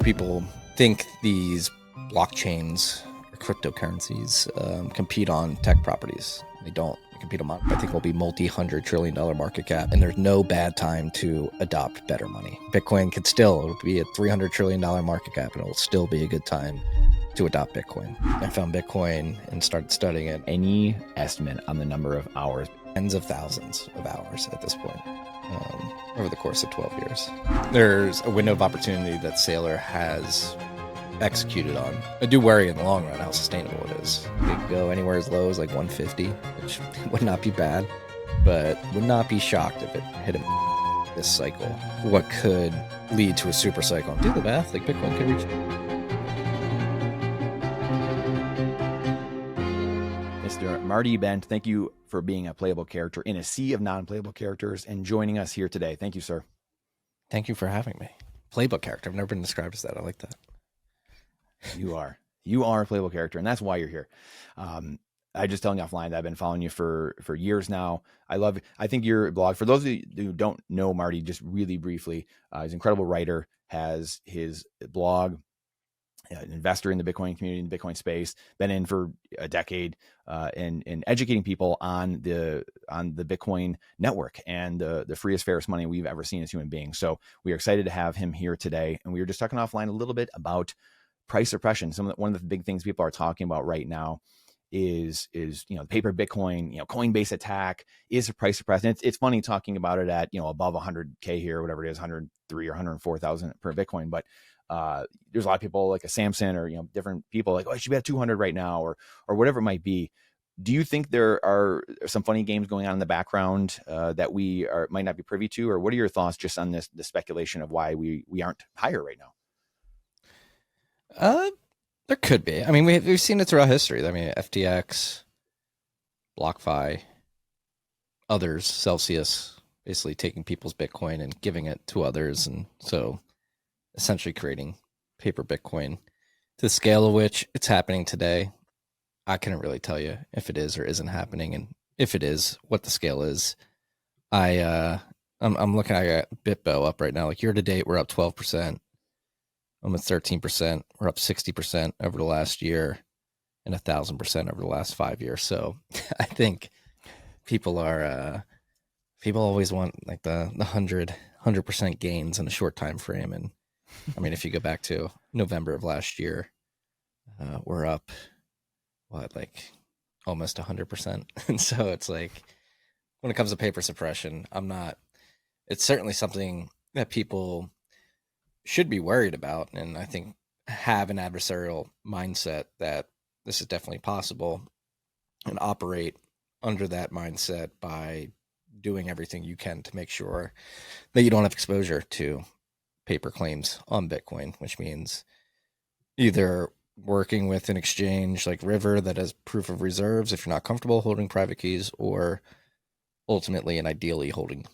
People think these blockchains or cryptocurrencies compete on tech properties. They don't. They compete on, I think, will be multi-$100 trillion market cap, and there's no bad time to adopt better money. Bitcoin could still be a $300 trillion market cap, and it'll still be a good time to adopt Bitcoin. I found Bitcoin and started studying it. Any estimate on the number of hours? Tens of thousands of hours at this point. Over the course of 12 years. There's a window of opportunity that Saylor has executed on. I do worry in the long run how sustainable it is. It could go anywhere as low as like 150, which would not be bad, but would not be shocked if it hit this cycle. What could lead to a super cycle? Do the math, like Bitcoin could reach. Mr. Marty Bent, thank you for being a playable character in a sea of non-playable characters and joining us here today. Thank you, sir. Thank you for having me. Playbook character. I've never been described as that. I like that. You are a playable character, and that's why you're here. I just telling you offline that I've been following you for years now. I think your blog, for those of you who don't know Marty, just really briefly, he's an incredible writer, has his blog, an investor in the Bitcoin community, in the Bitcoin space, been in for a decade, and educating people on the Bitcoin network and the freest, fairest money we've ever seen as human beings. So we are excited to have him here today. And we were just talking offline a little bit about price suppression. One of the big things people are talking about right now is the paper Bitcoin, Coinbase attack is a price suppression. It's funny talking about it at above 100K here, or whatever it is, 103 or 104,000 per Bitcoin, but there's a lot of people like a Samson or different people like, oh, I should be at 200 right now, or whatever it might be. Do you think there are some funny games going on in the background that we might not be privy to, or what are your thoughts just on the speculation of why we aren't higher right now? There could be. I mean, we've seen it throughout history. I mean, FTX, BlockFi, others, Celsius, basically taking people's Bitcoin and giving it to others, and so essentially creating paper Bitcoin. To the scale of which it's happening today, I couldn't really tell you if it is or isn't happening, and if it is, what the scale is. I'm looking at BitBo up right now. Like year to date, we're up 12%, almost 13%. We're up 60% over the last year, and 1,000% over the last 5 years. So I think people always want like the 100% gains in a short time frame. And I mean, if you go back to November of last year, we're up like almost 100%. And so it's like, when it comes to paper suppression, it's certainly something that people should be worried about. And I think have an adversarial mindset that this is definitely possible, and operate under that mindset by doing everything you can to make sure that you don't have exposure to paper claims on Bitcoin, which means either working with an exchange like River that has proof of reserves if you're not comfortable holding private keys, or ultimately and ideally holding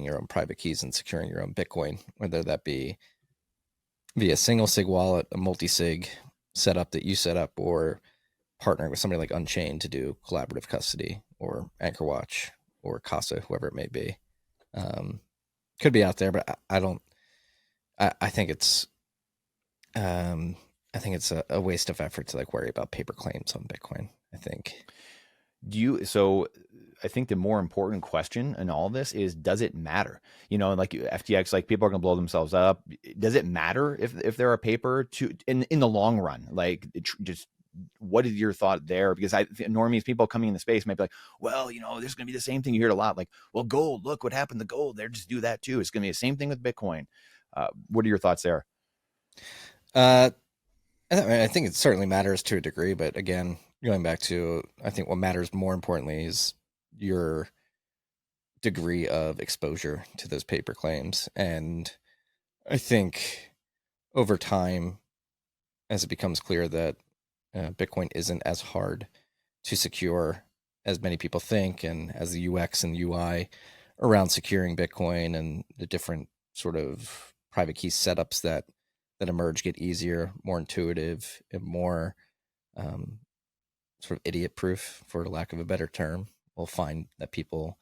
your own private keys and securing your own Bitcoin, whether that be via single sig wallet, a multi-sig setup that you set up, or partnering with somebody like Unchained to do collaborative custody, or AnchorWatch, or Casa, whoever it may be. Could be out there, but I think it's a waste of effort to like worry about paper claims on Bitcoin. I think. So I think the more important question in all this is, does it matter? Like FTX, like people are going to blow themselves up. Does it matter if there are paper in the long run? Like, just what is your thought there? Because normies, people coming in the space might be like, well, there's going to be the same thing. You hear it a lot, like, well, gold, look what happened to gold. They're just do that too. It's going to be the same thing with Bitcoin. What are your thoughts there? I think it certainly matters to a degree, but again, going back to, I think what matters more importantly is your degree of exposure to those paper claims. And I think over time, as it becomes clear that Bitcoin isn't as hard to secure as many people think, and as the UX and UI around securing Bitcoin and the different sort of private key setups that emerge get easier, more intuitive, and more sort of idiot proof, for lack of a better term, we'll find that people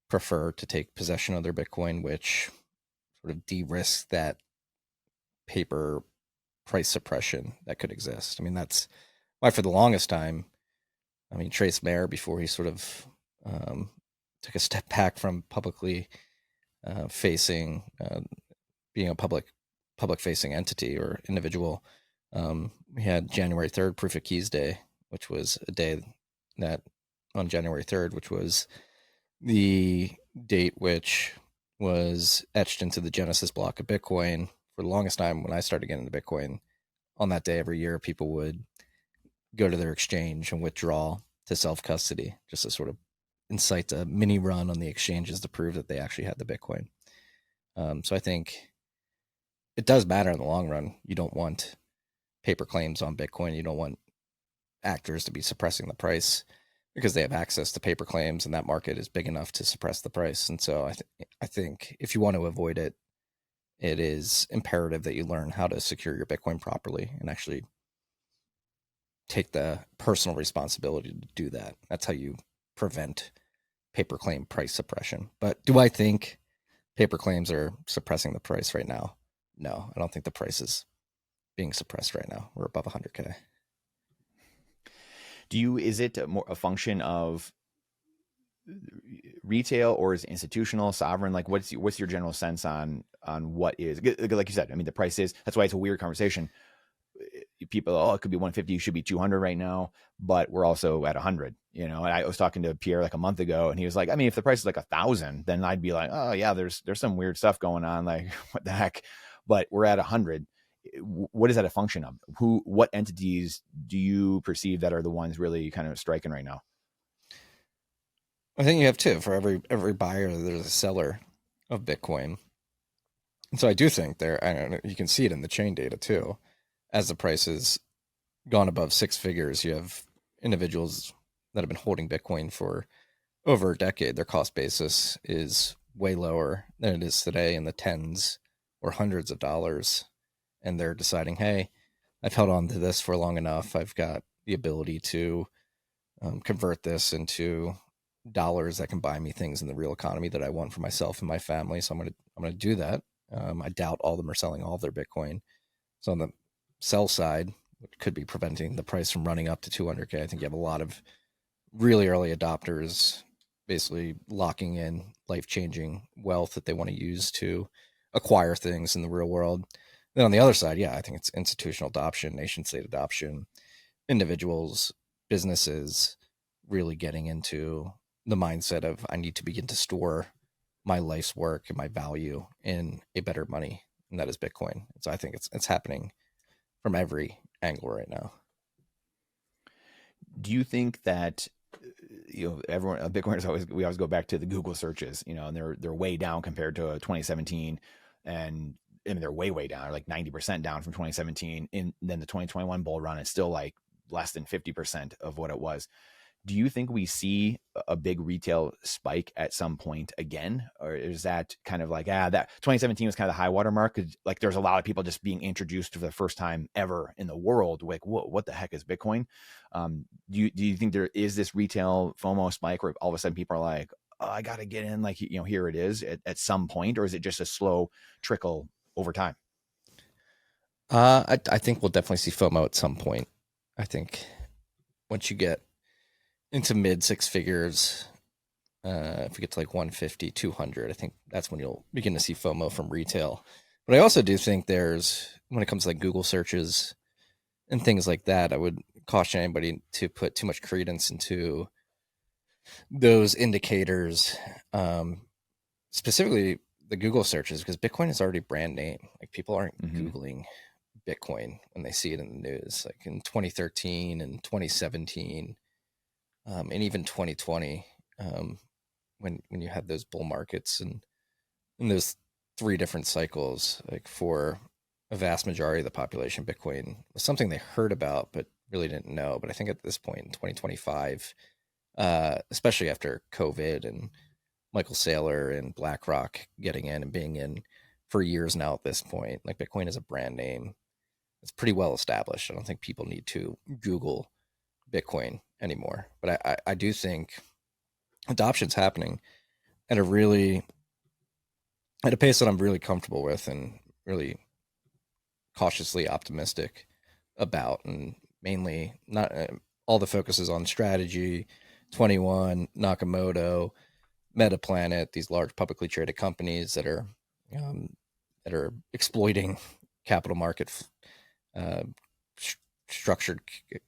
prefer to take possession of their Bitcoin, which sort of de-risks that paper price suppression that could exist. I mean, that's why for the longest time, I mean, Trace Mayer, before he sort of took a step back from publicly facing, being a public facing entity or individual, we had January 3rd, Proof of Keys Day, which was a day that on January 3rd, which was the date which was etched into the Genesis block of Bitcoin. For the longest time, when I started getting into Bitcoin, on that day every year, people would go to their exchange and withdraw to self custody, just to sort of incite a mini run on the exchanges to prove that they actually had the Bitcoin. So I think it does matter in the long run. You don't want paper claims on Bitcoin. You don't want actors to be suppressing the price because they have access to paper claims, and that market is big enough to suppress the price. And so I think if you want to avoid it, it is imperative that you learn how to secure your Bitcoin properly and actually take the personal responsibility to do that. That's how you prevent paper claim price suppression. But do I think paper claims are suppressing the price right now? No, I don't think the price is being suppressed right now. We're above 100K. Is it more a function of retail, or is it institutional, sovereign? Like, what's your general sense on what is, like you said, I mean, the price is, that's why it's a weird conversation. People, it could be 150, should be 200 right now, but we're also at 100. And I was talking to Pierre like a month ago, and he was like, I mean, if the price is like 1,000, then I'd be like, oh yeah, there's some weird stuff going on. Like, what the heck? But we're at 100. What is that a function of? What entities do you perceive that are the ones really kind of striking right now? I think you have two. For every buyer, there's a seller of Bitcoin. And so I do think I don't know, you can see it in the chain data too. As the price has gone above six figures, you have individuals that have been holding Bitcoin for over a decade. Their cost basis is way lower than it is today, in the tens or hundreds of dollars. And they're deciding, hey, I've held on to this for long enough. I've got the ability to convert this into dollars that can buy me things in the real economy that I want for myself and my family. So I'm gonna do that. I doubt all of them are selling all of their Bitcoin. So on the sell side, which could be preventing the price from running up to 200K, I think you have a lot of really early adopters basically locking in life-changing wealth that they want to use to acquire things in the real world. Then on the other side, yeah, I think it's institutional adoption, nation state adoption, individuals, businesses really getting into the mindset of, I need to begin to store my life's work and my value in a better money, and that is Bitcoin. So I think it's happening from every angle right now. Do you think that everyone, Bitcoiners, we always go back to the Google searches, and they're way down compared to 2017, and I mean, they're way down, like 90% down from 2017. And then the 2021 bull run is still like less than 50% of what it was. Do you think we see a big retail spike at some point again? Or is that kind of like, that 2017 was kind of the high water mark? Like, there's a lot of people just being introduced for the first time ever in the world. Like, what the heck is Bitcoin? Do you think there is this retail FOMO spike where all of a sudden people are like, oh, I got to get in, like, here it is at some point? Or is it just a slow trickle over time? I think we'll definitely see FOMO at some point. I think once you get into mid six figures, if we get to like 150, 200, I think that's when you'll begin to see FOMO from retail. But I also do think when it comes to like Google searches and things like that, I would caution anybody to put too much credence into those indicators, specifically the Google searches, because Bitcoin is already brand name. Like, people aren't Googling Bitcoin when they see it in the news. Like in 2013 and 2017, and even 2020, when you had those bull markets and in those three different cycles, like, for a vast majority of the population, Bitcoin was something they heard about but really didn't know. But I think at this point in 2025, especially after COVID and Michael Saylor and BlackRock getting in and being in for years now at this point, like, Bitcoin is a brand name. It's pretty well established. I don't think people need to Google Bitcoin anymore. But I do think adoption's happening at a pace that I'm really comfortable with and really cautiously optimistic about, and mainly not all the focus is on strategy, 21, Nakamoto, Metaplanet, these large publicly traded companies um, that are exploiting capital market uh, structured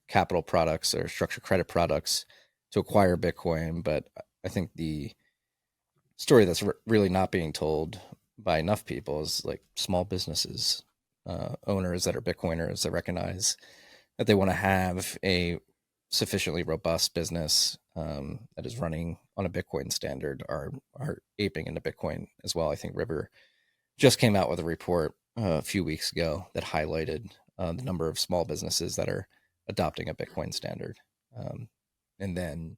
capital products or structured credit products to acquire Bitcoin. But I think the story that's really not being told by enough people is like small businesses, owners that are Bitcoiners that recognize that they want to have a sufficiently robust business that is running on a Bitcoin standard are aping into Bitcoin as well. I think River just came out with a report a few weeks ago that highlighted the number of small businesses that are adopting a Bitcoin standard. And then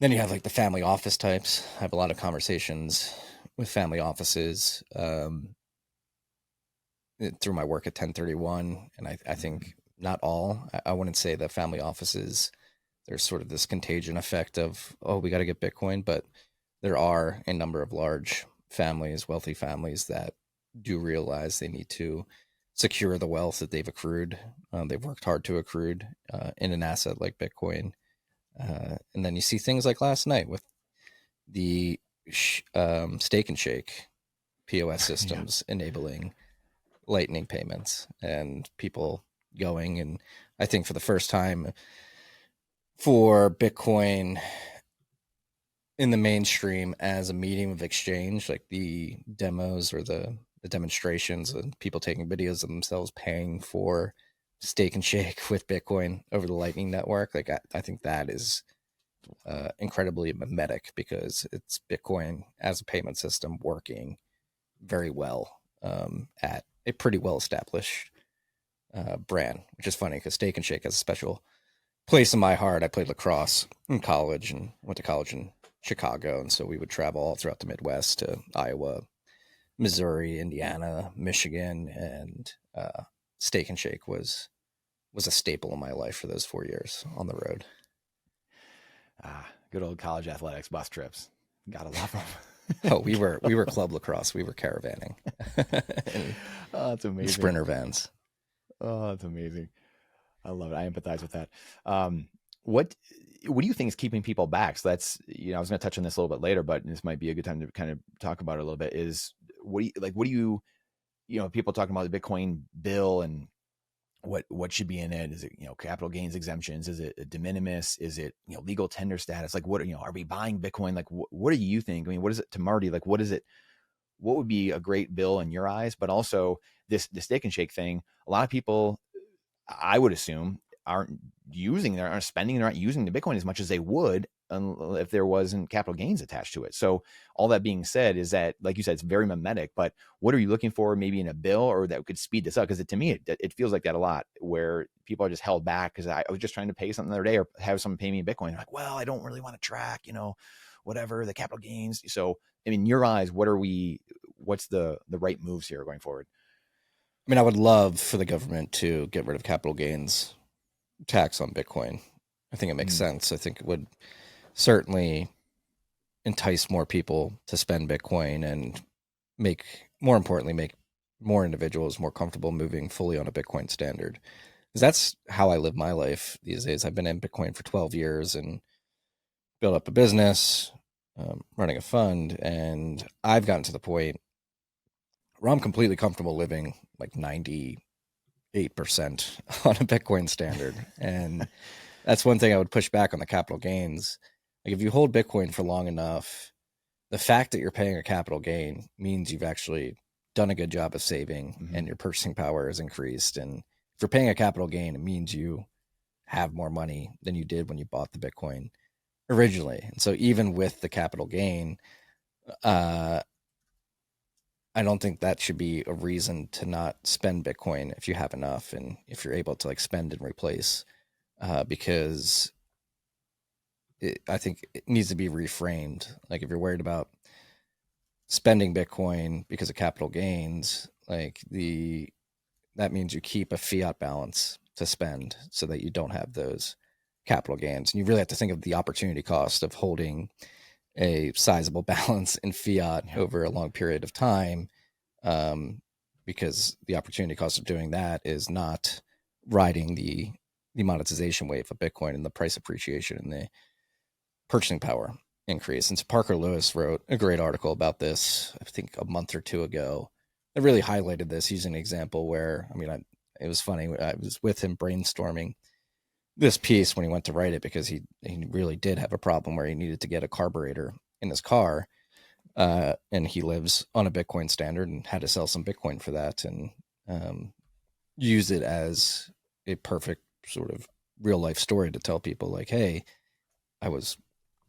you have like the family office types. I have a lot of conversations with family offices through my work at 1031. And I think not all, I wouldn't say that family offices, there's sort of this contagion effect of, oh, we got to get Bitcoin. But there are a number of large families, wealthy families that do realize they need to secure the wealth that they've accrued. They've worked hard to accrue in an asset like Bitcoin. And then you see things like last night with the Stake and Shake POS systems enabling lightning payments and people going. And I think for the first time for Bitcoin in the mainstream as a medium of exchange, like the demos or the demonstrations and people taking videos of themselves paying for Stake and Shake with Bitcoin over the Lightning Network. Like I think that is incredibly mimetic because it's Bitcoin as a payment system working very well at a pretty well established brand, which is funny because Stake and Shake has a special place in my heart. I played lacrosse in college and went to college in Chicago, and so we would travel all throughout the Midwest to Iowa, Missouri, Indiana, Michigan, and Stake and Shake was a staple in my life for those 4 years on the road. Good old college athletics bus trips. Gotta love them. Oh, we were club lacrosse. We were caravanning. Oh, that's amazing. Sprinter vans. Oh, that's amazing. I love it. I empathize with that. What do you think is keeping people back? So that's, I was going to touch on this a little bit later, but this might be a good time to kind of talk about it a little bit. Is what do you people talking about the Bitcoin bill and what should be in it? Is it, capital gains exemptions? Is it a de minimis? Is it, legal tender status? Like what, are we buying Bitcoin? Like what do you think? I mean, what is it to Marty? Like, what is it? What would be a great bill in your eyes? But also the Stake and Shake thing, a lot of people, I would assume, aren't spending, they're not using the Bitcoin as much as they would if there wasn't capital gains attached to it. So all that being said is that, like you said, it's very mimetic, but what are you looking for maybe in a bill or that could speed this up? Because to me, it feels like that a lot where people are just held back because I was just trying to pay something the other day or have someone pay me in Bitcoin. They're like, well, I don't really want to track, whatever the capital gains. So, in your eyes, what's the right moves here going forward? I mean, I would love for the government to get rid of capital gains tax on Bitcoin. I think it makes sense. I think it would certainly entice more people to spend Bitcoin and make more individuals more comfortable moving fully on a Bitcoin standard. Because that's how I live my life these days. I've been in Bitcoin for 12 years and built up a business, running a fund, and I've gotten to the point where I'm completely comfortable living like 98% on a Bitcoin standard. And that's one thing I would push back on the capital gains. Like if you hold Bitcoin for long enough, the fact that you're paying a capital gain means you've actually done a good job of saving and your purchasing power has increased. And if you're paying a capital gain, it means you have more money than you did when you bought the Bitcoin originally. And so even with the capital gain, I don't think that should be a reason to not spend Bitcoin if you have enough and if you're able to like spend and replace, because I think it needs to be reframed. Like if you're worried about spending Bitcoin because of capital gains, like that means you keep a fiat balance to spend so that you don't have those capital gains. And you really have to think of the opportunity cost of holding a sizable balance in fiat over a long period of time, because the opportunity cost of doing that is not riding the monetization wave of Bitcoin and the price appreciation and the purchasing power increase. And so Parker Lewis wrote a great article about this, I think a month or two ago. It really highlighted this using an example where, it was funny. I was with him brainstorming this piece when he went to write it, because he really did have a problem where he needed to get a carburetor in his car. And he lives on a Bitcoin standard and had to sell some Bitcoin for that, and use it as a perfect sort of real life story to tell people like, hey, I was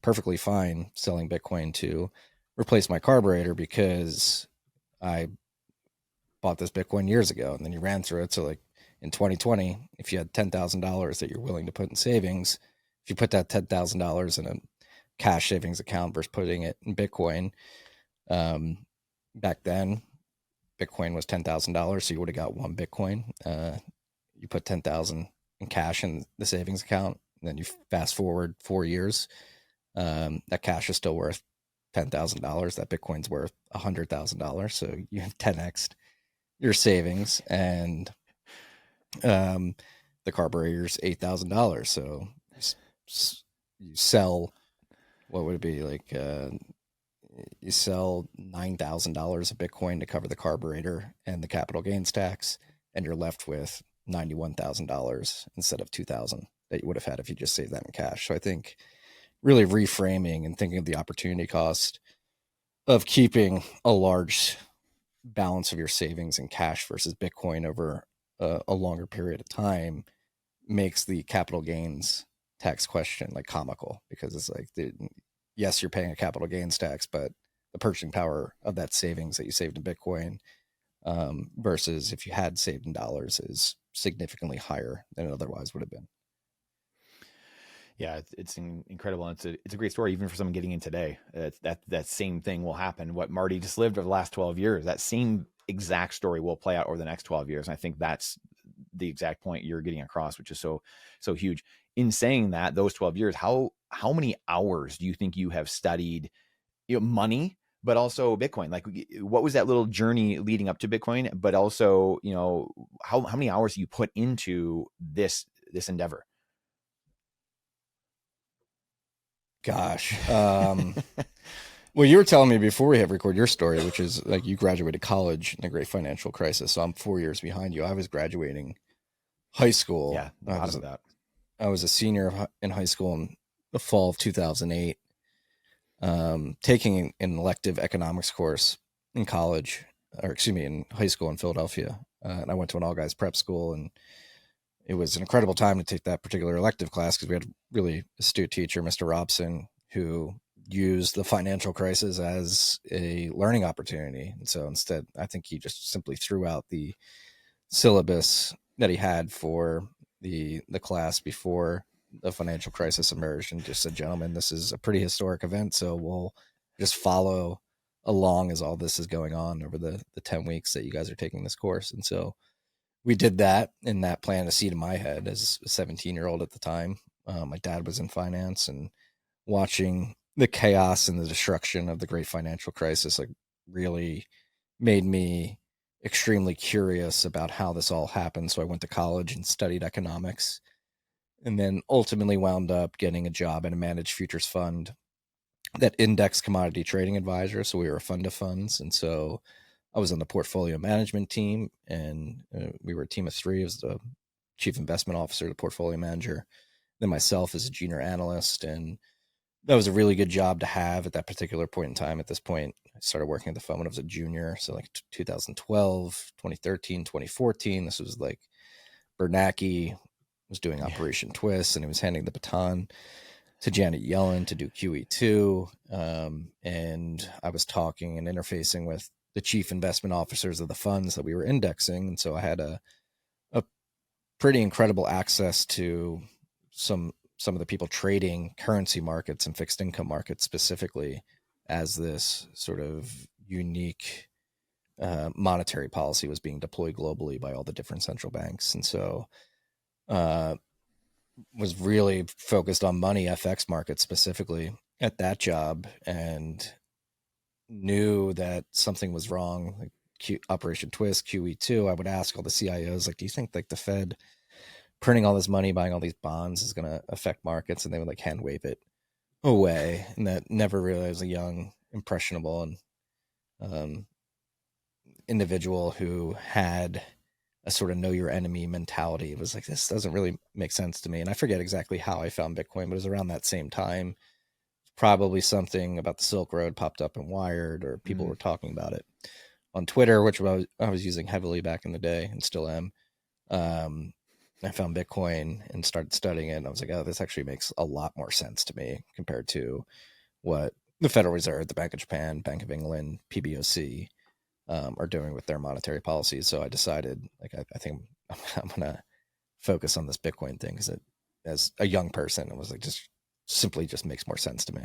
perfectly fine selling Bitcoin to replace my carburetor because I bought this Bitcoin years ago. And then you ran through it. So like in 2020, if you had $10,000 that you're willing to put in savings, if you put that $10,000 in a cash savings account versus putting it in Bitcoin, back then Bitcoin was $10,000. So you would have got one Bitcoin. You put 10,000 in cash in the savings account, and then you fast forward 4 years, that cash is still worth $10,000. That Bitcoin's worth $100,000. So you have 10x your savings, and the carburetor's $8,000. So you sell, what would it be like? You sell $9,000 of Bitcoin to cover the carburetor and the capital gains tax, and you're left with $91,000 instead of $2,000 that you would have had if you just saved that in cash. So I think really reframing and thinking of the opportunity cost of keeping a large balance of your savings in cash versus Bitcoin over a longer period of time makes the capital gains tax question like comical, because it's like, yes, you're paying a capital gains tax, but the purchasing power of that savings that you saved in Bitcoin versus if you had saved in dollars is significantly higher than it otherwise would have been. Yeah, it's incredible. And it's a great story, even for someone getting in today. That same thing will happen. What Marty just lived over the last 12 years, that same exact story will play out over the next 12 years. And I think that's the exact point you're getting across, which is so huge. In saying that, those 12 years, how many hours do you think you have studied, money, but also Bitcoin? Like, what was that little journey leading up to Bitcoin? But also, how many hours do you put into this endeavor? Gosh. Well, you were telling me before we have record your story, which is like you graduated college in the great financial crisis. So I'm 4 years behind you. I was graduating high school. Yeah, I was a senior in high school in the fall of 2008, taking an elective economics course in college, or excuse me, in high school in Philadelphia. And I went to an all guys prep school, and it was an incredible time to take that particular elective class because we had a really astute teacher, Mr. Robson, who used the financial crisis as a learning opportunity. And so instead, I think he just simply threw out the syllabus that he had for the class before the financial crisis emerged and just said, gentlemen, this is a pretty historic event. So we'll just follow along as all this is going on over the 10 weeks that you guys are taking this course. And so we did that, and that planted a seed in my head as a 17-year-old at the time. My dad was in finance, and watching the chaos and the destruction of the great financial crisis like really made me extremely curious about how this all happened. So I went to college and studied economics, and then ultimately wound up getting a job at a managed futures fund that indexed commodity trading advisor. So we were a fund of funds. And so I was on the portfolio management team, and we were a team of three. I was the chief investment officer, the portfolio manager, then myself as a junior analyst. And that was a really good job to have at that particular point in time. At this point, I started working at the fund when I was a junior. So like 2012, 2013, 2014, this was like Bernanke was doing Operation Twist, and he was handing the baton to Janet Yellen to do QE2. And I was talking and interfacing with the chief investment officers of the funds that we were indexing. And so I had a pretty incredible access to some of the people trading currency markets and fixed income markets specifically, as this sort of unique monetary policy was being deployed globally by all the different central banks. And so was really focused on money FX markets specifically at that job, and knew that something was wrong. Like Operation Twist, QE2, I would ask all the CIOs, like, do you think like the Fed printing all this money, buying all these bonds is going to affect markets? And they would like hand wave it away. And that never really, I was a young, impressionable, and individual who had a sort of know your enemy mentality. It was like, this doesn't really make sense to me. And I forget exactly how I found Bitcoin, but it was around that same time. Probably something about the Silk Road popped up in Wired, or people were talking about it on Twitter, which I was using heavily back in the day and still am. I found Bitcoin and started studying it. And I was like, oh, this actually makes a lot more sense to me compared to what the Federal Reserve, the Bank of Japan, Bank of England, PBOC are doing with their monetary policies. So I decided, like, I think I'm going to focus on this Bitcoin thing because as a young person, it was like simply just makes more sense to me.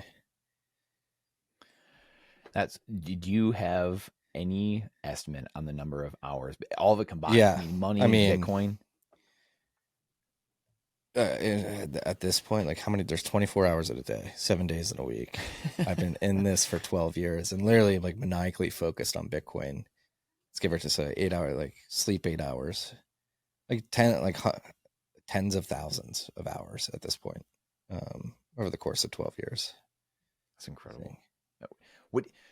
Did you have any estimate on the number of hours, all of it combined? Yeah. Money, Bitcoin. At this point, like, there's 24 hours in a day, 7 days in a week. I've been in this for 12 years and literally like maniacally focused on Bitcoin. Let's give her to say 8 hours, like sleep 8 hours, like tens of thousands of hours at this point, over the course of 12 years. That's incredible.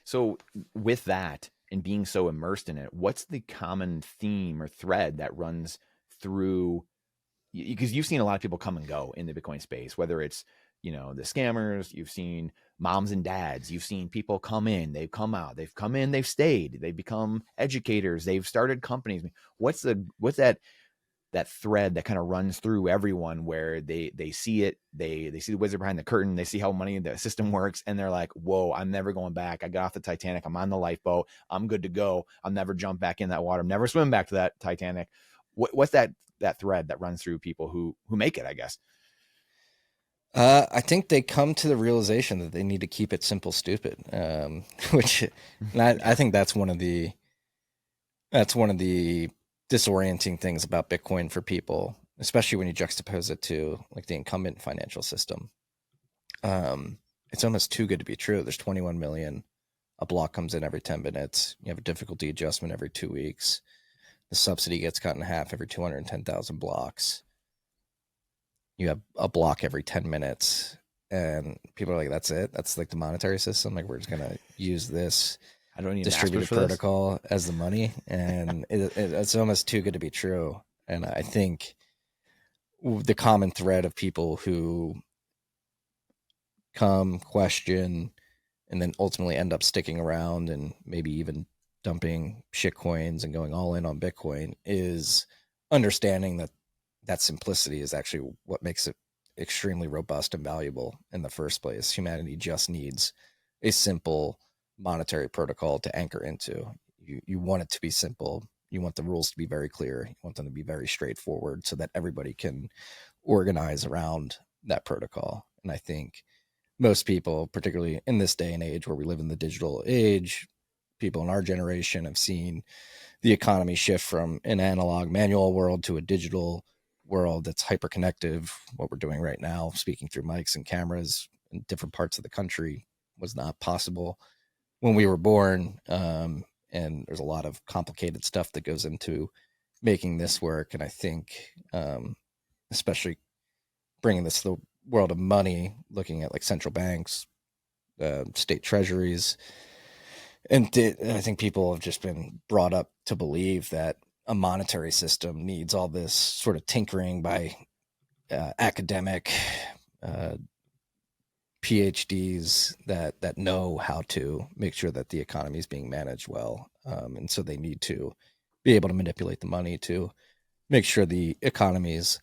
So with that and being so immersed in it, what's the common theme or thread that runs through? Because you've seen a lot of people come and go in the Bitcoin space, whether it's, the scammers, you've seen moms and dads, you've seen people come in, they've come out, they've come in, they've stayed, they've become educators, they've started companies. What's that thread that kind of runs through everyone, where they see it, they see the wizard behind the curtain, they see how money in the system works, and they're like, whoa, I'm never going back. I got off the Titanic, I'm on the lifeboat, I'm good to go, I'll never jump back in that water, I'm never swim back to that Titanic. What's that thread that runs through people who make it, I guess? I think they come to the realization that they need to keep it simple, stupid, which I think that's one of the disorienting things about Bitcoin for people, especially when you juxtapose it to like the incumbent financial system. It's almost too good to be true. There's 21 million. A block comes in every 10 minutes. You have a difficulty adjustment every 2 weeks. The subsidy gets cut in half every 210,000 blocks. You have a block every 10 minutes. And people are like, that's it? That's like the monetary system? Like, we're just going to use this distributed protocol as the money? And it's almost too good to be true. And I think the common thread of people who come, question, and then ultimately end up sticking around and maybe even dumping shit coins and going all in on Bitcoin is understanding that simplicity is actually what makes it extremely robust and valuable in the first place. Humanity just needs a simple monetary protocol to anchor into. You want it to be simple. You want the rules to be very clear. You want them to be very straightforward so that everybody can organize around that protocol. And I think most people, particularly in this day and age where we live in the digital age, people in our generation have seen the economy shift from an analog manual world to a digital world that's hyperconnective. What we're doing right now, speaking through mics and cameras in different parts of the country, was not possible when we were born. And there's a lot of complicated stuff that goes into making this work. And I think, especially bringing this to the world of money, looking at like central banks, state treasuries, and I think people have just been brought up to believe that a monetary system needs all this sort of tinkering by academic PhDs that know how to make sure that the economy is being managed well. And so they need to be able to manipulate the money to make sure the economy is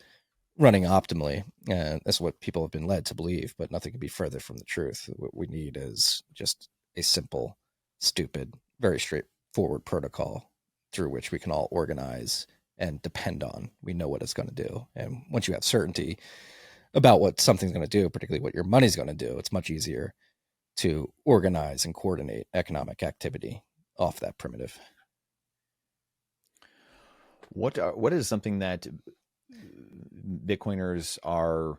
running optimally. And that's what people have been led to believe, but nothing can be further from the truth. What we need is just a simple, stupid, very straightforward protocol through which we can all organize and depend on. We know what it's going to do. And once you have certainty about what something's going to do, particularly what your money's going to do, it's much easier to organize and coordinate economic activity off that primitive. What is something that Bitcoiners are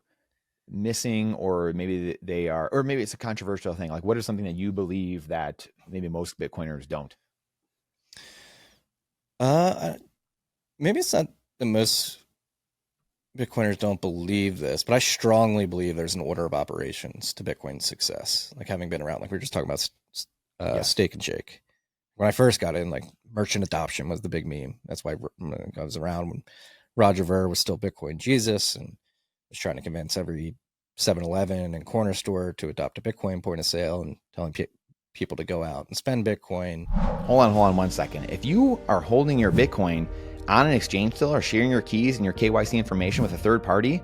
missing, or maybe they are, or maybe it's a controversial thing? Like, what is something that you believe that maybe most Bitcoiners don't? Maybe it's not the most Bitcoiners don't believe this, but I strongly believe there's an order of operations to Bitcoin's success. Like having been around, like we were just talking about Yes. Steak and Shake. When I first got in, like merchant adoption was the big meme. That's why I was around when Roger Ver was still Bitcoin Jesus and was trying to convince every 7-Eleven and corner store to adopt a Bitcoin point of sale and telling people to go out and spend Bitcoin. Hold on 1 second. If you are holding your Bitcoin on an exchange still or sharing your keys and your KYC information with a third party,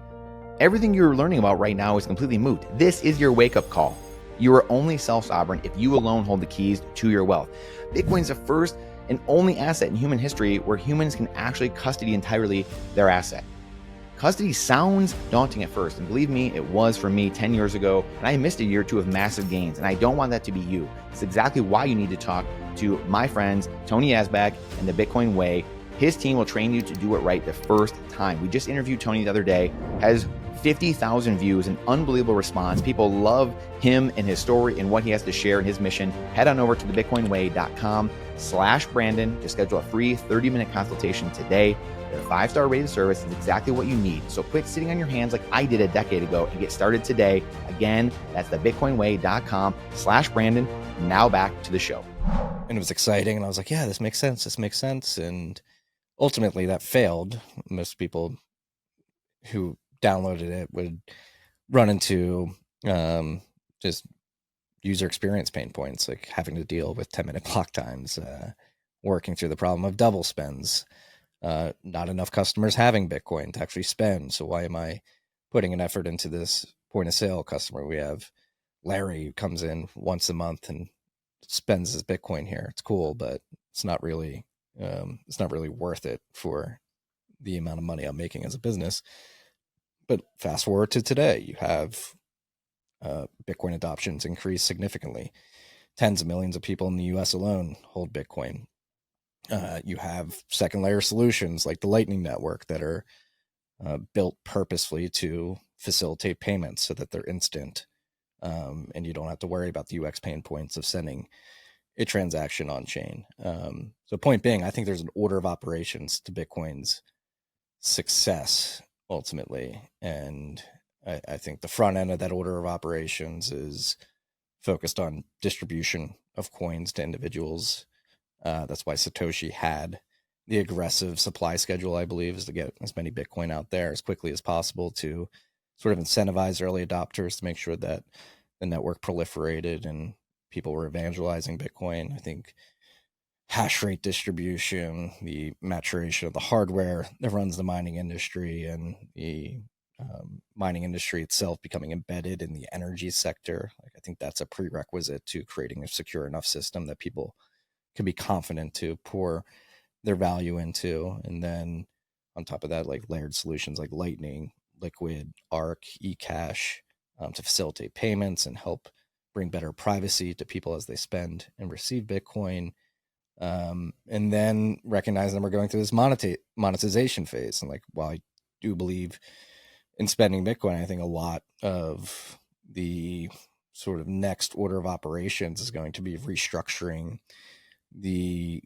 everything you're learning about right now is completely moot. This is your wake-up call. You are only self-sovereign if you alone hold the keys to your wealth. Bitcoin is the first and only asset in human history where humans can actually custody entirely their asset. Custody sounds daunting at first, and believe me, it was for me 10 years ago, and I missed a year or two of massive gains, and I don't want that to be you. It's exactly why you need to talk to my friends, Tony Asbach and the Bitcoin Way. His team will train you to do it right the first time. We just interviewed Tony the other day, has 50,000 views, an unbelievable response. People love him and his story and what he has to share in his mission. Head on over to thebitcoinway.com/Brandon to schedule a free 30-minute consultation today. Their 5-star rated service is exactly what you need. So quit sitting on your hands like I did a decade ago and get started today. Again, that's thebitcoinway.com/Brandon. Now back to the show. And it was exciting. And I was like, yeah, this makes sense. This makes sense. And ultimately that failed. Most people who downloaded it would run into just user experience pain points, like having to deal with 10-minute block times, working through the problem of double spends, not enough customers having Bitcoin to actually spend. So why am I putting an effort into this point of sale customer? We have Larry who comes in once a month and spends his Bitcoin here. It's cool, but it's not really worth it for the amount of money I'm making as a business. But fast forward to today, you have Bitcoin adoptions increase significantly. Tens of millions of people in the US alone hold Bitcoin. You have second layer solutions like the Lightning Network that are built purposefully to facilitate payments so that they're instant. And you don't have to worry about the UX pain points of sending a transaction on chain. So point being, I think there's an order of operations to Bitcoin's success ultimately. And I think the front end of that order of operations is focused on distribution of coins to individuals. That's why Satoshi had the aggressive supply schedule, I believe, is to get as many Bitcoin out there as quickly as possible to sort of incentivize early adopters to make sure that the network proliferated and people were evangelizing Bitcoin. I think hash rate distribution, the maturation of the hardware that runs the mining industry, and the mining industry itself becoming embedded in the energy sector. Like, I think that's a prerequisite to creating a secure enough system that people can be confident to pour their value into. And then on top of that, like layered solutions like Lightning, Liquid, Arc, eCash to facilitate payments and help bring better privacy to people as they spend and receive Bitcoin. And then recognizing we're going through this monetization phase. And like, while I do believe in spending Bitcoin, I think a lot of the sort of next order of operations is going to be restructuring the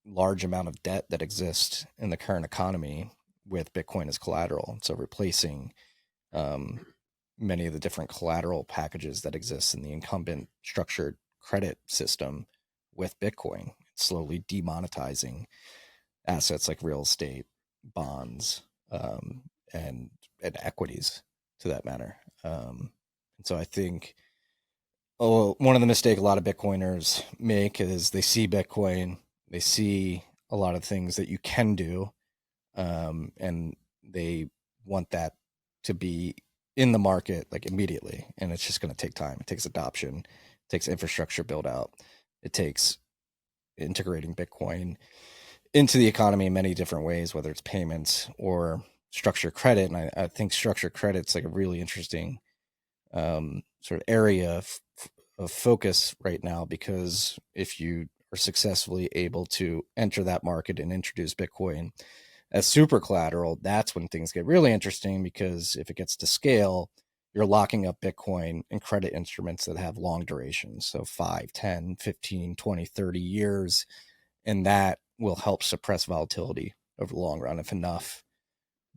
large amount of debt that exists in the current economy with Bitcoin as collateral. So replacing many of the different collateral packages that exist in the incumbent structured credit system with Bitcoin, slowly demonetizing assets like real estate, bonds, and equities to that matter. And so I think one of the mistakes a lot of Bitcoiners make is they see Bitcoin, they see a lot of things that you can do, and they want that to be in the market like immediately, and it's just going to take time. It takes adoption, it takes infrastructure build out, it takes integrating Bitcoin into the economy in many different ways, whether it's payments or structured credit. And I think structured credit's like a really interesting sort of area of focus right now, because if you are successfully able to enter that market and introduce Bitcoin as super collateral, that's when things get really interesting, because if it gets to scale, you're locking up Bitcoin and credit instruments that have long durations. So 5, 10, 15, 20, 30 years. And that will help suppress volatility over the long run if enough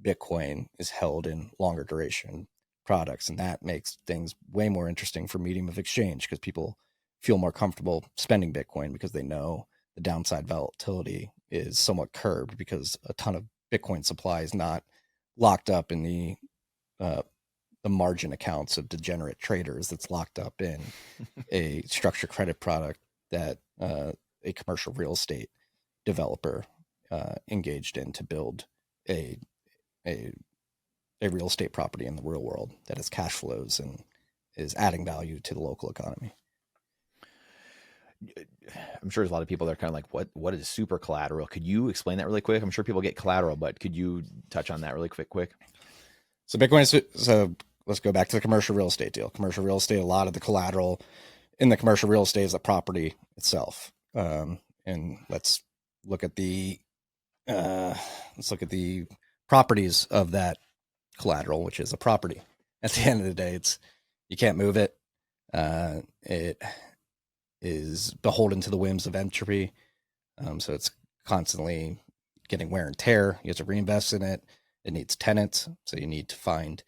Bitcoin is held in longer duration products. And that makes things way more interesting for medium of exchange because people feel more comfortable spending Bitcoin because they know the downside volatility is somewhat curbed because a ton of Bitcoin supply is not locked up in the margin accounts of degenerate traders. That's locked up in a structured credit product that a commercial real estate developer engaged in to build a real estate property in the real world that has cash flows and is adding value to the local economy. I'm sure there's a lot of people that are kind of like, what is super collateral? Could you explain that really quick? I'm sure people get collateral, but could you touch on that really quick? So Bitcoin so let's go back to the commercial real estate deal. Commercial real estate, a lot of the collateral in the commercial real estate is the property itself. And let's look at the properties of that collateral, which is a property. At the end of the day, you can't move it. It is beholden to the whims of entropy. So it's constantly getting wear and tear. You have to reinvest in it. It needs tenants. So you need to find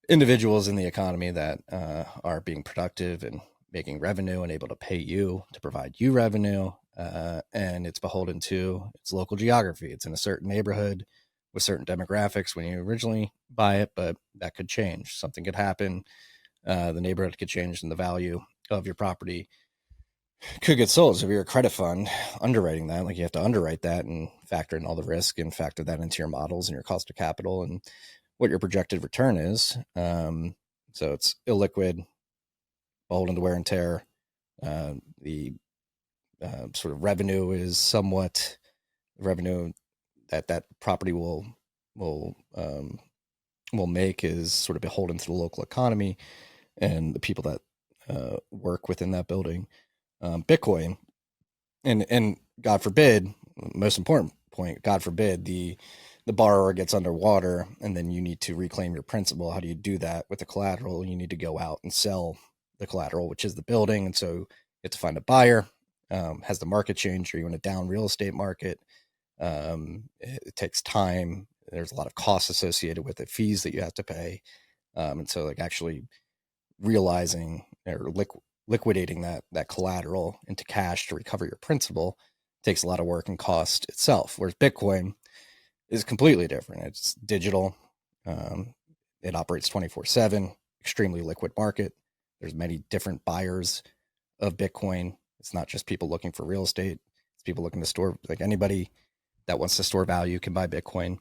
individuals in the economy that are being productive and making revenue and able to pay you to provide you revenue. And it's beholden to its local geography. It's in a certain neighborhood with certain demographics when you originally buy it, but that could change. Something could happen. The neighborhood could change and the value of your property could get sold. So if you're a credit fund underwriting that, like you have to underwrite that and factor in all the risk and factor that into your models and your cost of capital and what your projected return is. So it's illiquid, beholden to wear and tear. The sort of revenue is somewhat revenue that property will make is sort of beholden to the local economy and the people that work within that building. Bitcoin, and God forbid, most important point, God forbid the borrower gets underwater and then you need to reclaim your principal. How do you do that with the collateral? You need to go out and sell the collateral, which is the building. And so you have to find a buyer. Has the market changed? Are you in a down real estate market? It takes time. There's a lot of costs associated with it, fees that you have to pay. And so like actually realizing or liquidating that collateral into cash to recover your principal takes a lot of work and cost itself. Whereas Bitcoin is completely different. It's digital. It operates 24/7, extremely liquid market. There's many different buyers of Bitcoin. It's not just people looking for real estate. It's people looking to store, like anybody that wants to store value can buy Bitcoin.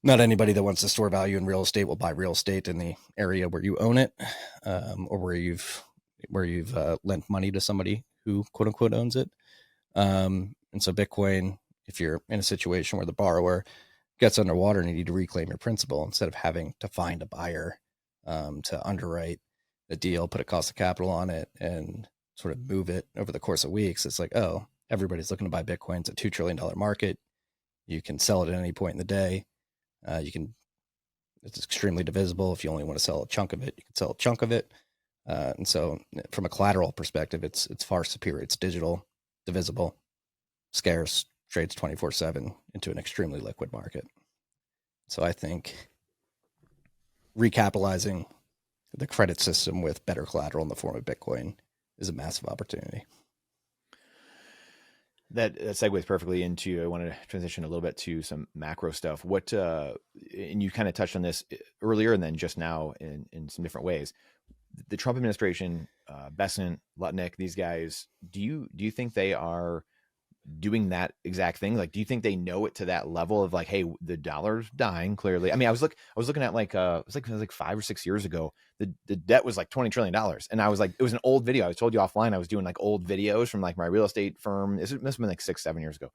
Not anybody that wants to store value in real estate will buy real estate in the area where you own it, or where you've lent money to somebody who quote unquote owns it. And so Bitcoin, if you're in a situation where the borrower gets underwater and you need to reclaim your principal, instead of having to find a buyer to underwrite the deal, put a cost of capital on it, and sort of move it over the course of weeks, it's like, oh, everybody's looking to buy Bitcoin. It's a $2 trillion market. You can sell it at any point in the day. It's extremely divisible. If you only want to sell a chunk of it, you can sell a chunk of it. And so from a collateral perspective, it's far superior. It's digital, divisible, scarce, trades 24/7 into an extremely liquid market. So I think recapitalizing the credit system with better collateral in the form of Bitcoin is a massive opportunity. That segues perfectly into, I want to transition a little bit to some macro stuff. What, and you kind of touched on this earlier and then just now in some different ways. The Trump administration, Bessent, Lutnick, these guys, do you think they are doing that exact thing? Like, do you think they know it to that level of like, hey, the dollar's dying clearly? I mean, I was looking at like, it was like 5 or 6 years ago, the debt was like $20 trillion. And I was like, it was an old video. I told you offline, I was doing like old videos from like my real estate firm. This must have been like 6-7 years ago.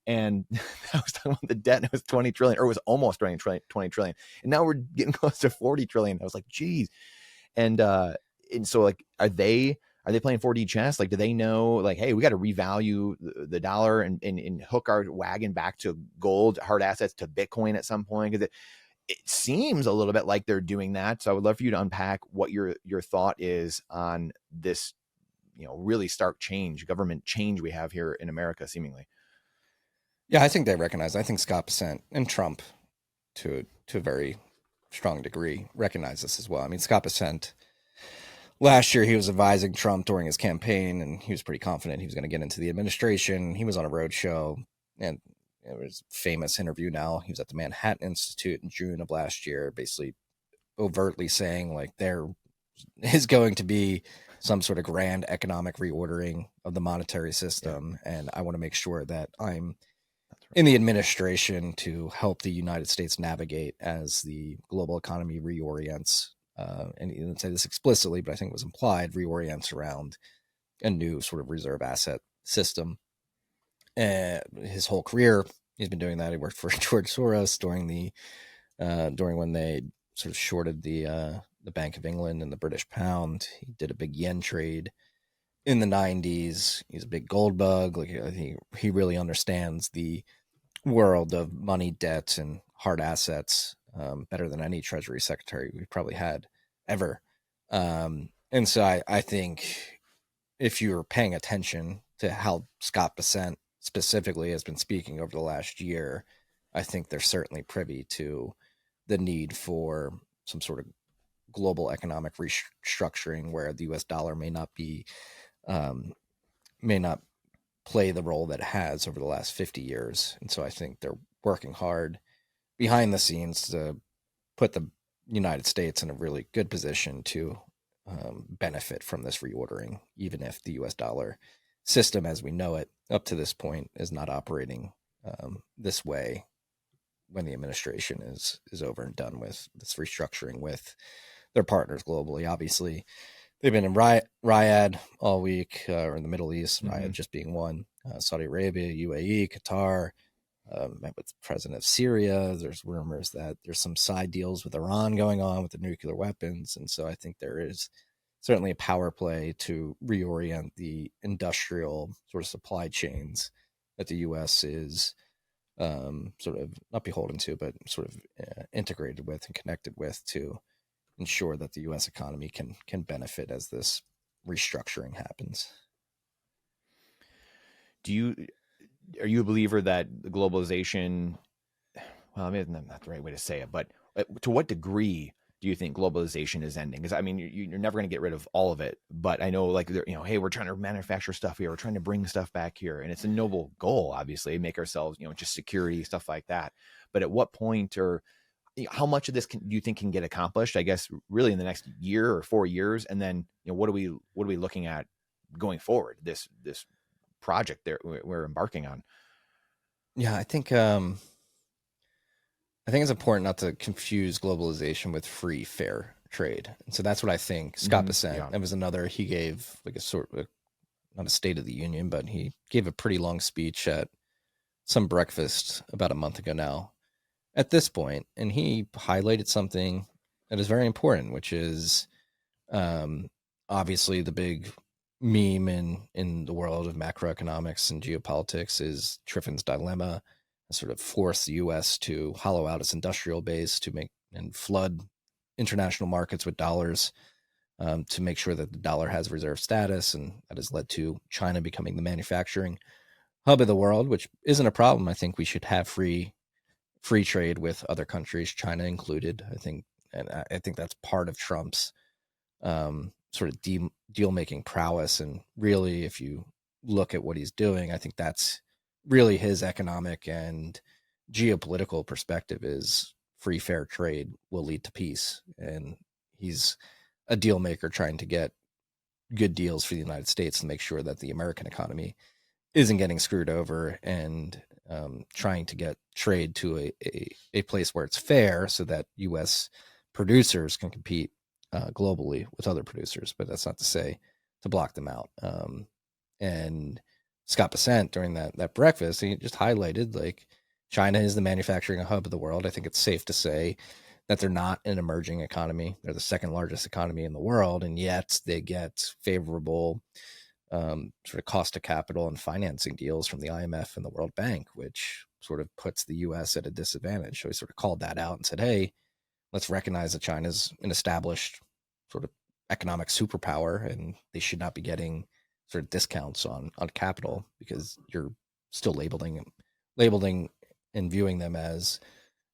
And I was talking about the debt and it was 20 trillion, or it was almost 20 trillion. And now we're getting close to 40 trillion. I was like, geez. And so like, are they playing 4D chess? Like, do they know like, hey, we got to revalue the dollar and hook our wagon back to gold, hard assets, to Bitcoin at some point? Because it seems a little bit like they're doing that. So I would love for you to unpack what your thought is on this, really stark change, government change we have here in America, seemingly. Yeah, I think they recognize. I think Scott Bessent and Trump, to a very strong degree, recognize this as well. I mean, Scott Bessent last year he was advising Trump during his campaign, and he was pretty confident he was going to get into the administration. He was on a road show, and it was a famous interview. Now he was at the Manhattan Institute in June of last year, basically overtly saying like there is going to be some sort of grand economic reordering of the monetary system, and I want to make sure that I'm in the administration to help the United States navigate as the global economy reorients. And he didn't say this explicitly, but I think it was implied, reorients around a new sort of reserve asset system. His whole career, he's been doing that. He worked for George Soros during when they sort of shorted the Bank of England and the British pound. He did a big yen trade in the 90s. He's a big gold bug. Like I think he really understands the world of money, debt, and hard assets better than any Treasury Secretary we've probably had ever. And so I think if you're paying attention to how Scott Bessent specifically has been speaking over the last year, I think they're certainly privy to the need for some sort of global economic restructuring where the U.S. dollar may not play the role that it has over the last 50 years. And so I think they're working hard behind the scenes to put the United States in a really good position to benefit from this reordering, even if the US dollar system as we know it up to this point is not operating this way when the administration is over and done with this restructuring with their partners globally. Obviously, they've been in Riyadh all week, or in the Middle East, Riyadh just being one, Saudi Arabia, UAE, Qatar, met with the president of Syria. There's rumors that there's some side deals with Iran going on with the nuclear weapons. And so I think there is certainly a power play to reorient the industrial sort of supply chains that the U.S. is sort of not beholden to, but sort of integrated with and connected with to ensure that the U.S. economy can benefit as this restructuring happens. Are you a believer that the globalization? Well, I mean, not the right way to say it, but to what degree do you think globalization is ending? Because I mean, you're never going to get rid of all of it, but I know, like, hey, we're trying to manufacture stuff here, we're trying to bring stuff back here, and it's a noble goal, obviously, make ourselves, just security stuff like that. But at what point, or how much of this do you think can get accomplished? I guess really in the next year or 4 years, and then what are we looking at going forward? This project there we're embarking on. Yeah, I think it's important not to confuse globalization with free, fair trade. And so that's what I think Scott Bessent, Yeah. that was another, he gave like a sort of, not a State of the Union, but he gave a pretty long speech at some breakfast about a month ago now at this point. And he highlighted something that is very important, which is obviously the big meme in the world of macroeconomics and geopolitics is Triffin's dilemma, sort of force the U.S. to hollow out its industrial base to make and flood international markets with dollars to make sure that the dollar has reserve status, and that has led to China becoming the manufacturing hub of the world, which isn't a problem. I think we should have free trade with other countries, China included. I think that's part of Trump's sort of deal making prowess. And really, if you look at what he's doing, I think that's really his economic and geopolitical perspective is free, fair trade will lead to peace. And he's a deal maker trying to get good deals for the United States and make sure that the American economy isn't getting screwed over, and trying to get trade to a place where it's fair so that U.S. producers can compete globally with other producers. But that's not to say to block them out. And Scott Bessent during that breakfast, he just highlighted like China is the manufacturing hub of the world. I think it's safe to say that they're not an emerging economy. They're the second largest economy in the world, and yet they get favorable sort of cost of capital and financing deals from the IMF and the World Bank, which sort of puts the U.S. at a disadvantage. So he sort of called that out and said, hey, let's recognize that China's an established sort of economic superpower, and they should not be getting sort of discounts on capital because you're still labeling labeling and viewing them as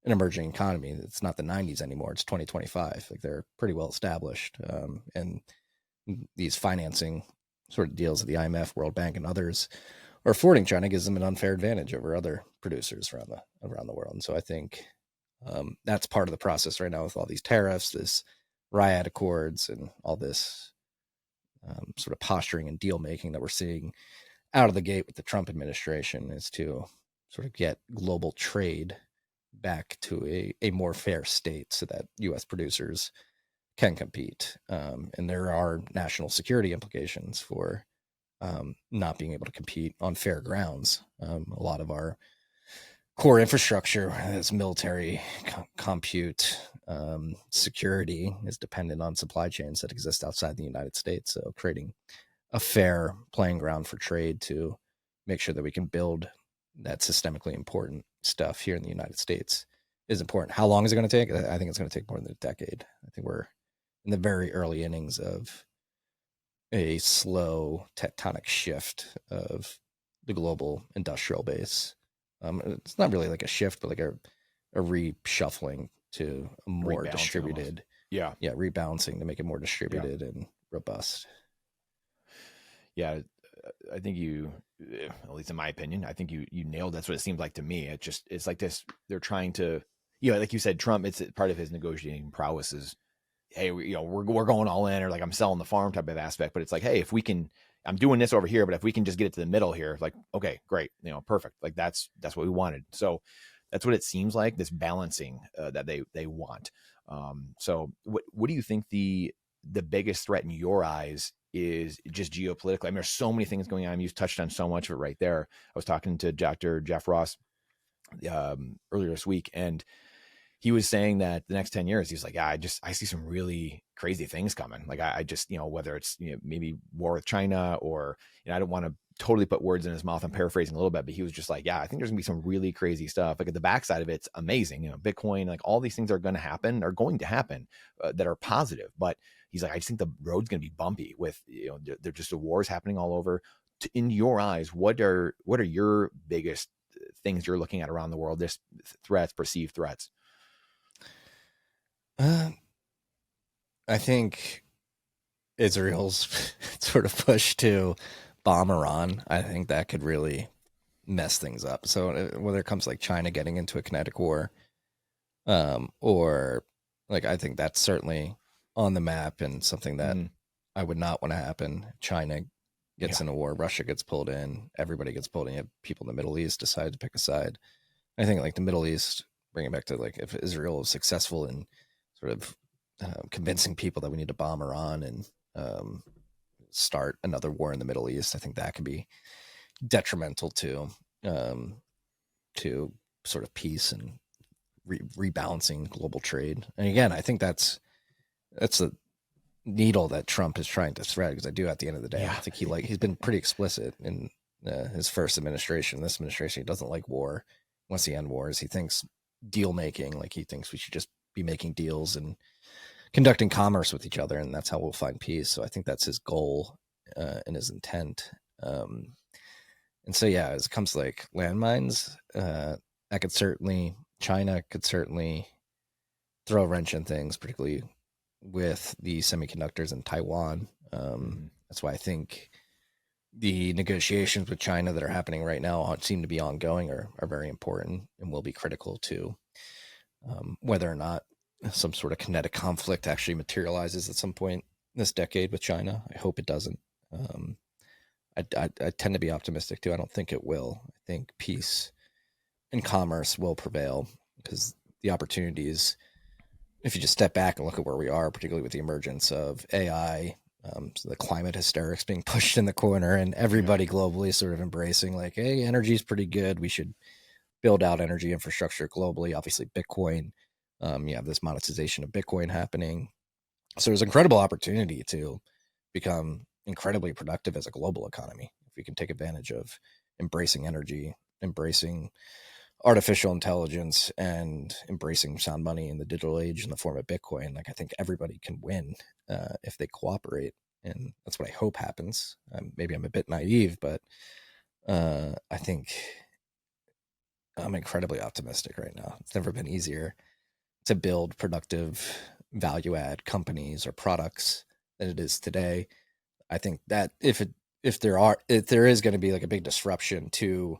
an emerging economy. It's not the 90s anymore. It's 2025. Like they're pretty well established. And these financing sort of deals of the IMF, World Bank, and others are affording China gives them an unfair advantage over other producers around the world. And so I think that's part of the process right now with all these tariffs, this Riot Accords, and all this sort of posturing and deal making that we're seeing out of the gate with the Trump administration is to sort of get global trade back to a more fair state so that U.S. producers can compete. And there are national security implications for not being able to compete on fair grounds. A lot of our core infrastructure, as military, compute, security, is dependent on supply chains that exist outside the United States. So creating a fair playing ground for trade to make sure that we can build that systemically important stuff here in the United States is important. How long is it going to take? I think it's going to take more than a decade. I think we're in the very early innings of a slow tectonic shift of the global industrial base. It's not really like a shift, but like a reshuffling to a more distributed. Almost. Yeah, rebalancing to make it more distributed and robust. Yeah, I think you, at least in my opinion, I think you nailed. That's what it seems like to me. It's like this. They're trying to, like you said, Trump. It's part of his negotiating prowess is, hey, we're going all in, or like I'm selling the farm type of aspect. But it's like, hey, if we can, I'm doing this over here, but if we can just get it to the middle here, like, okay, great, perfect. Like that's what we wanted. So that's what it seems like, this balancing that they want. So what do you think the biggest threat in your eyes is just geopolitically? I mean, there's so many things going on. You've touched on so much of it right there. I was talking to Dr. Jeff Ross earlier this week, and he was saying that the next 10 years, he's like, yeah, I see some really crazy things coming. Like I just, whether it's, maybe war with China or, I don't want to totally put words in his mouth. I'm paraphrasing a little bit, but he was just like, yeah, I think there's gonna be some really crazy stuff. Like at the backside of it's amazing. Bitcoin, like all these things are going to happen that are positive. But he's like, I just think the road's going to be bumpy with, they're just the wars happening all over. In your eyes, what are your biggest things you're looking at around the world? This perceived threats. I think Israel's sort of push to bomb Iran. I think that could really mess things up. So whether it comes like China getting into a kinetic war, or like I think that's certainly on the map and something that I would not want to happen. China gets in a war, Russia gets pulled in, everybody gets pulled in. You have people in the Middle East decide to pick a side. I think like the Middle East, bring it back to like if Israel is successful in sort of convincing people that we need to bomb Iran and start another war in the Middle East, I think that could be detrimental to sort of peace and rebalancing global trade. And again, I think that's a needle that Trump is trying to thread, because I do, at the end of the day, I think he's been pretty explicit in his first administration. This administration, he doesn't like war. Once he end wars, he thinks deal making, like he thinks we should just be making deals and conducting commerce with each other, and that's how we'll find peace. So I think that's his goal and his intent. And so, yeah, as it comes to like landmines, China could certainly throw a wrench in things, particularly with the semiconductors in Taiwan. That's why I think the negotiations with China that are happening right now seem to be ongoing are very important and will be critical to whether or not some sort of kinetic conflict actually materializes at some point this decade with China. I hope it doesn't. I tend to be optimistic too. I don't think it will. I think peace and commerce will prevail, because the opportunities, if you just step back and look at where we are, particularly with the emergence of AI, so the climate hysterics being pushed in the corner, and everybody globally sort of embracing like, hey, energy is pretty good. We should build out energy infrastructure globally. Obviously, Bitcoin, you have this monetization of Bitcoin happening. So there's incredible opportunity to become incredibly productive as a global economy if we can take advantage of embracing energy, embracing artificial intelligence, and embracing sound money in the digital age in the form of Bitcoin. Like I think everybody can win if they cooperate, and that's what I hope happens. Maybe I'm a bit naive, but I think I'm incredibly optimistic right now. It's never been easier to build productive value add companies or products than it is today. I think that if there is going to be like a big disruption to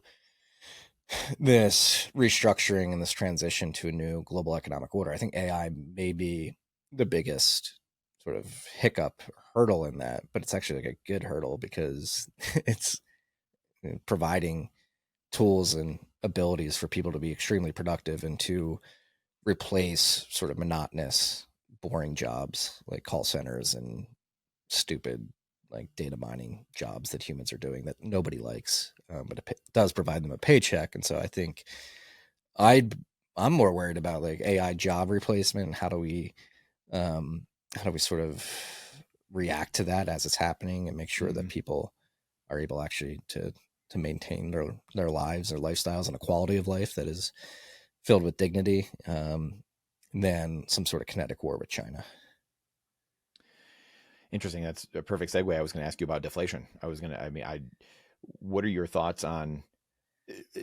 this restructuring and this transition to a new global economic order, I think AI may be the biggest sort of hiccup hurdle in that, but it's actually like a good hurdle because it's providing tools and abilities for people to be extremely productive and to replace sort of monotonous, boring jobs like call centers and stupid like data mining jobs that humans are doing that nobody likes, but it does provide them a paycheck. And so I think I'd I'm more worried about like AI job replacement and how do we sort of react to that as it's happening and make sure that people are able actually to maintain their lives, their lifestyles, and a quality of life that is filled with dignity, than some sort of kinetic war with China. Interesting. That's a perfect segue. I was going to ask you about deflation. What are your thoughts on,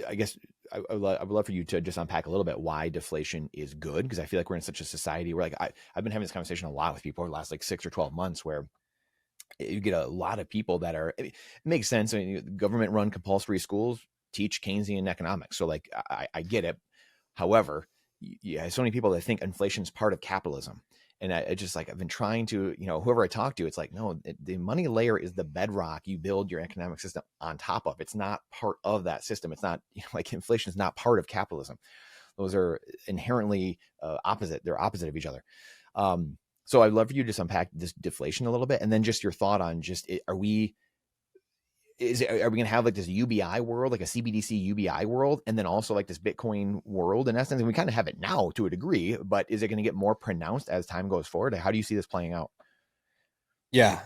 I guess I would love for you to just unpack a little bit why deflation is good. Because I feel like we're in such a society where like I've been having this conversation a lot with people over the last like 6 or 12 months where you get a lot of people that are, it makes sense. I mean, government run compulsory schools teach Keynesian economics. So like, I get it. However, yeah, so many people that think inflation is part of capitalism. And I just like, I've been trying to, whoever I talk to, it's like, no, the money layer is the bedrock you build your economic system on top of. It's not part of that system. It's not like inflation is not part of capitalism. Those are inherently opposite. They're opposite of each other. So I'd love for you to just unpack this deflation a little bit, and then just your thought on just, are we going to have like this UBI world, like a CBDC UBI world, and then also like this Bitcoin world in essence? And we kind of have it now to a degree, but is it going to get more pronounced as time goes forward? How do you see this playing out? Yeah,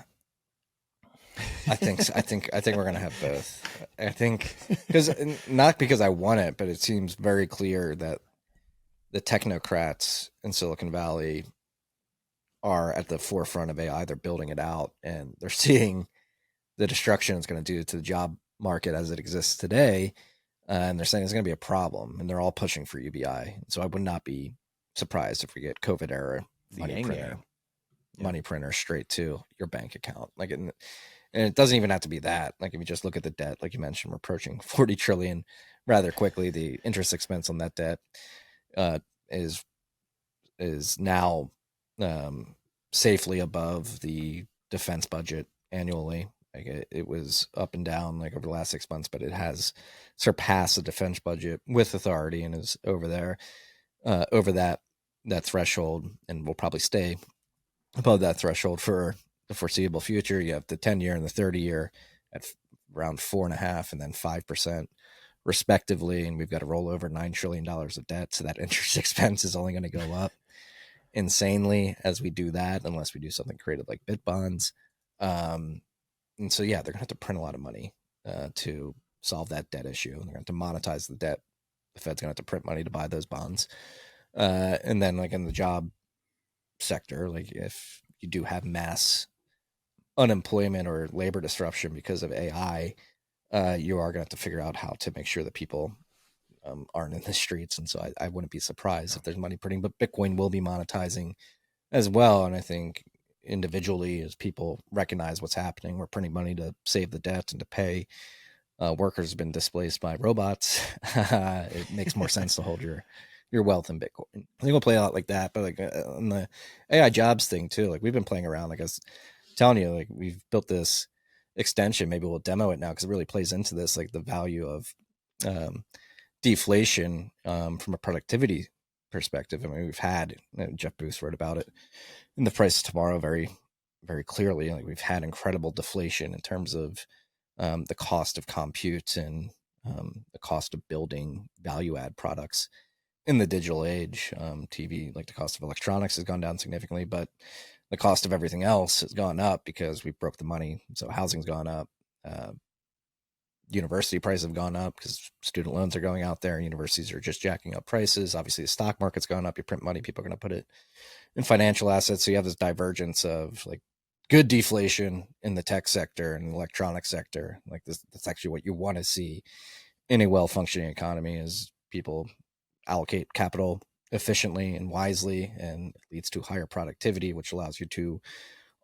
I think we're going to have both. I think because not because I want it, but it seems very clear that the technocrats in Silicon Valley are at the forefront of AI. They're building it out, and they're seeing the destruction it's going to do to the job market as it exists today. And they're saying it's going to be a problem, and they're all pushing for UBI. So I would not be surprised if we get COVID era money printer straight to your bank account. Like, and it doesn't even have to be that. Like, if you just look at the debt, like you mentioned, we're approaching 40 trillion rather quickly. The interest expense on that debt is now safely above the defense budget annually. Like it was up and down like over the last 6 months, but it has surpassed the defense budget with authority and is over there, over that threshold, and will probably stay above that threshold for the foreseeable future. You have the 10-year and the 30-year at around 4.5% and then 5% respectively, and we've got to roll over $9 trillion of debt, so that interest expense is only going to go up insanely as we do that, unless we do something creative like bit bonds. And so, yeah, they're going to have to print a lot of money to solve that debt issue. They're going to have to monetize the debt. The Fed's going to have to print money to buy those bonds. And then, like in the job sector, like if you do have mass unemployment or labor disruption because of AI, you are going to have to figure out how to make sure that people aren't in the streets. And so I wouldn't be surprised if there's money printing, but Bitcoin will be monetizing as well. And I think individually, as people recognize what's happening, we're printing money to save the debt and to pay workers have been displaced by robots. It makes more sense to hold your wealth in Bitcoin. I think we'll play a lot like that, but like on the AI jobs thing too, like we've been playing around. Like I was telling you, like we've built this extension. Maybe we'll demo it now because it really plays into this, like the value of deflation from a productivity perspective. I mean, we've had Jeff Booth wrote about it in The Price of Tomorrow very, very clearly. Like we've had incredible deflation in terms of the cost of compute and the cost of building value add products in the digital age. TV, like the cost of electronics has gone down significantly, but the cost of everything else has gone up because we broke the money. So housing's gone up. University prices have gone up because student loans are going out there and universities are just jacking up prices. Obviously, the stock market's gone up. You print money, people are going to put it in financial assets. So you have this divergence of like good deflation in the tech sector and electronic sector. Like this, that's actually what you want to see in a well-functioning economy is people allocate capital efficiently and wisely, and it leads to higher productivity, which allows you to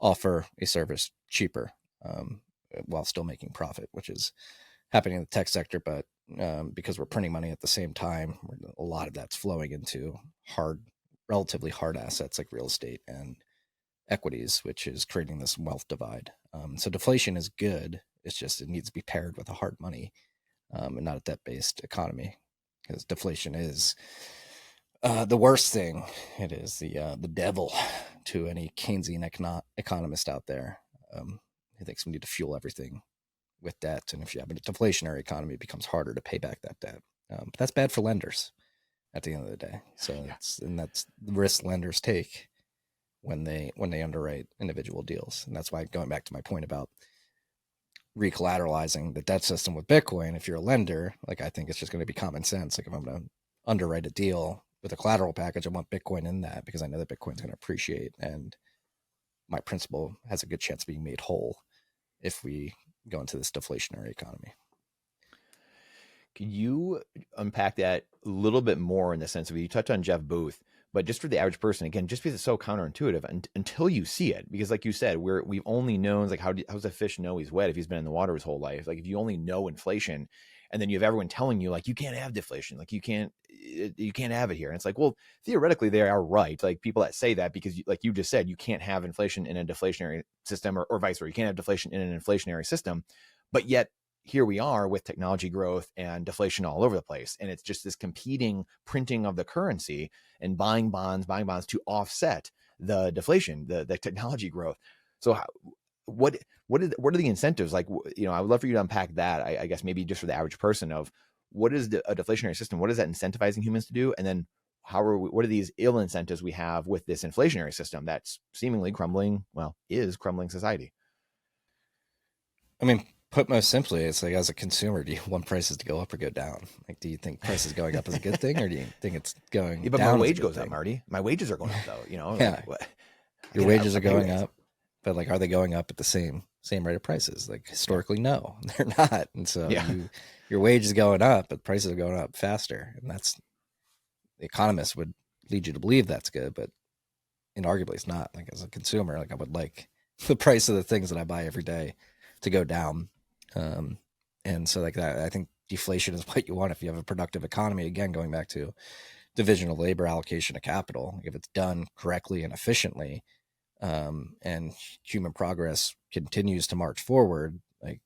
offer a service cheaper while still making profit, which is happening in the tech sector. But because we're printing money at the same time, a lot of that's flowing into relatively hard assets like real estate and equities, which is creating this wealth divide. So deflation is good. It's just it needs to be paired with a hard money and not a debt-based economy, because deflation is the worst thing. It is the devil to any Keynesian economist out there who thinks we need to fuel everything with debt. And if you have a deflationary economy, it becomes harder to pay back that debt. But that's bad for lenders at the end of the day. So that's the risk lenders take when they underwrite individual deals. And that's why, going back to my point about recollateralizing the debt system with Bitcoin, if you're a lender, like, I think it's just going to be common sense. Like, if I'm going to underwrite a deal with a collateral package, I want Bitcoin in that because I know that Bitcoin's going to appreciate and my principal has a good chance of being made whole if we go into this deflationary economy. Can you unpack that a little bit more, in the sense of, you touched on Jeff Booth, but just for the average person, again, just because it's so counterintuitive until you see it, because like you said, we've only known, like, how's a fish know he's wet if he's been in the water his whole life? Like, if you only know inflation, and then you have everyone telling you, like, you can't have deflation, like, you can't have it here. And it's like, well, theoretically they are right. Like, people that say that, because like you just said, you can't have inflation in a deflationary system, or vice versa. You can't have deflation in an inflationary system, but yet here we are with technology growth and deflation all over the place. And it's just this competing printing of the currency and buying bonds to offset the deflation, the technology growth. So what are the incentives? Like, I would love for you to unpack that. I guess maybe just for the average person, of what is a deflationary system? What is that incentivizing humans to do? And then what are these ill incentives we have with this inflationary system that's seemingly is crumbling society? I mean, put most simply, it's like, as a consumer, do you want prices to go up or go down? Like, do you think prices going up is a good thing, or do you think it's going but down? My wage goes up, Marty. My wages are going up, though. Yeah, like, your wages are going up, but like, are they going up at the same rate of prices? Like, historically, no, they're not. And so your wage is going up, but prices are going up faster, and that's, the economists would lead you to believe that's good, but inarguably it's not. Like, as a consumer, like, I would like the price of the things that I buy every day to go down. And so, like, that, I think deflation is what you want if you have a productive economy. Again, going back to division of labor, allocation of capital, if it's done correctly and efficiently, and human progress continues to march forward, like,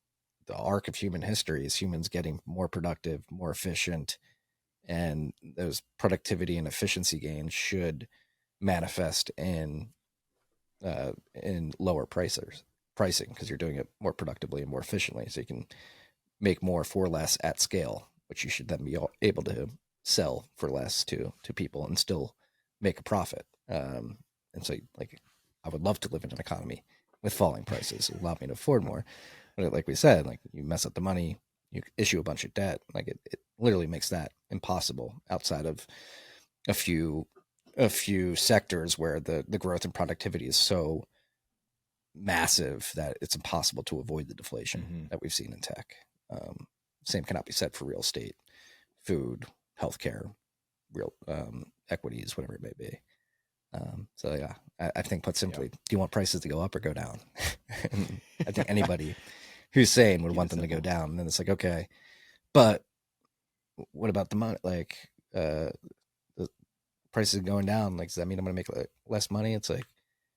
the arc of human history is humans getting more productive, more efficient, and those productivity and efficiency gains should manifest in lower pricing, because you're doing it more productively and more efficiently, so you can make more for less at scale, which you should then be able to sell for less to people and still make a profit. And so, like, I would love to live in an economy with falling prices. It would allow me to afford more. But like we said, like, you mess up the money, you issue a bunch of debt, like, it literally makes that impossible outside of a few sectors where the growth and productivity is so massive that it's impossible to avoid the deflation that we've seen in tech. Same cannot be said for real estate, food, healthcare, real equities, whatever it may be. So yeah, I think, put simply, do you want prices to go up or go down? And I think anybody who's sane would want them to go down. And then it's like, okay, but what about the money? Like, the prices going down, like, does that mean I'm going to make less money? It's like,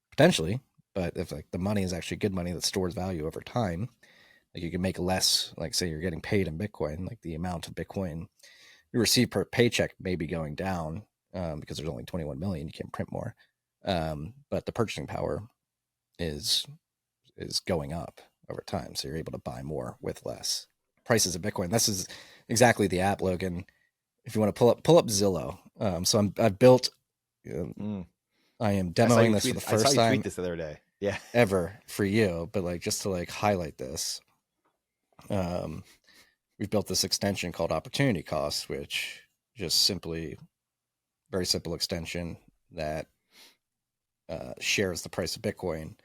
potentially, but if, like, the money is actually good money that stores value over time, like, you can make less. Like, say you're getting paid in Bitcoin, like, the amount of Bitcoin you receive per paycheck may be going down because there's only 21 million. You can't print more, but the purchasing power is going up over time, so you're able to buy more with less. Prices of Bitcoin. This is exactly the app, Logan. If you want to pull up Zillow. So I've built. I am demoing this for the first time. I saw you tweet this the other day. Yeah, ever for you, but like, just to like highlight this. We've built this extension called Opportunity Cost, which just simply, very simple extension that shares the price of Bitcoin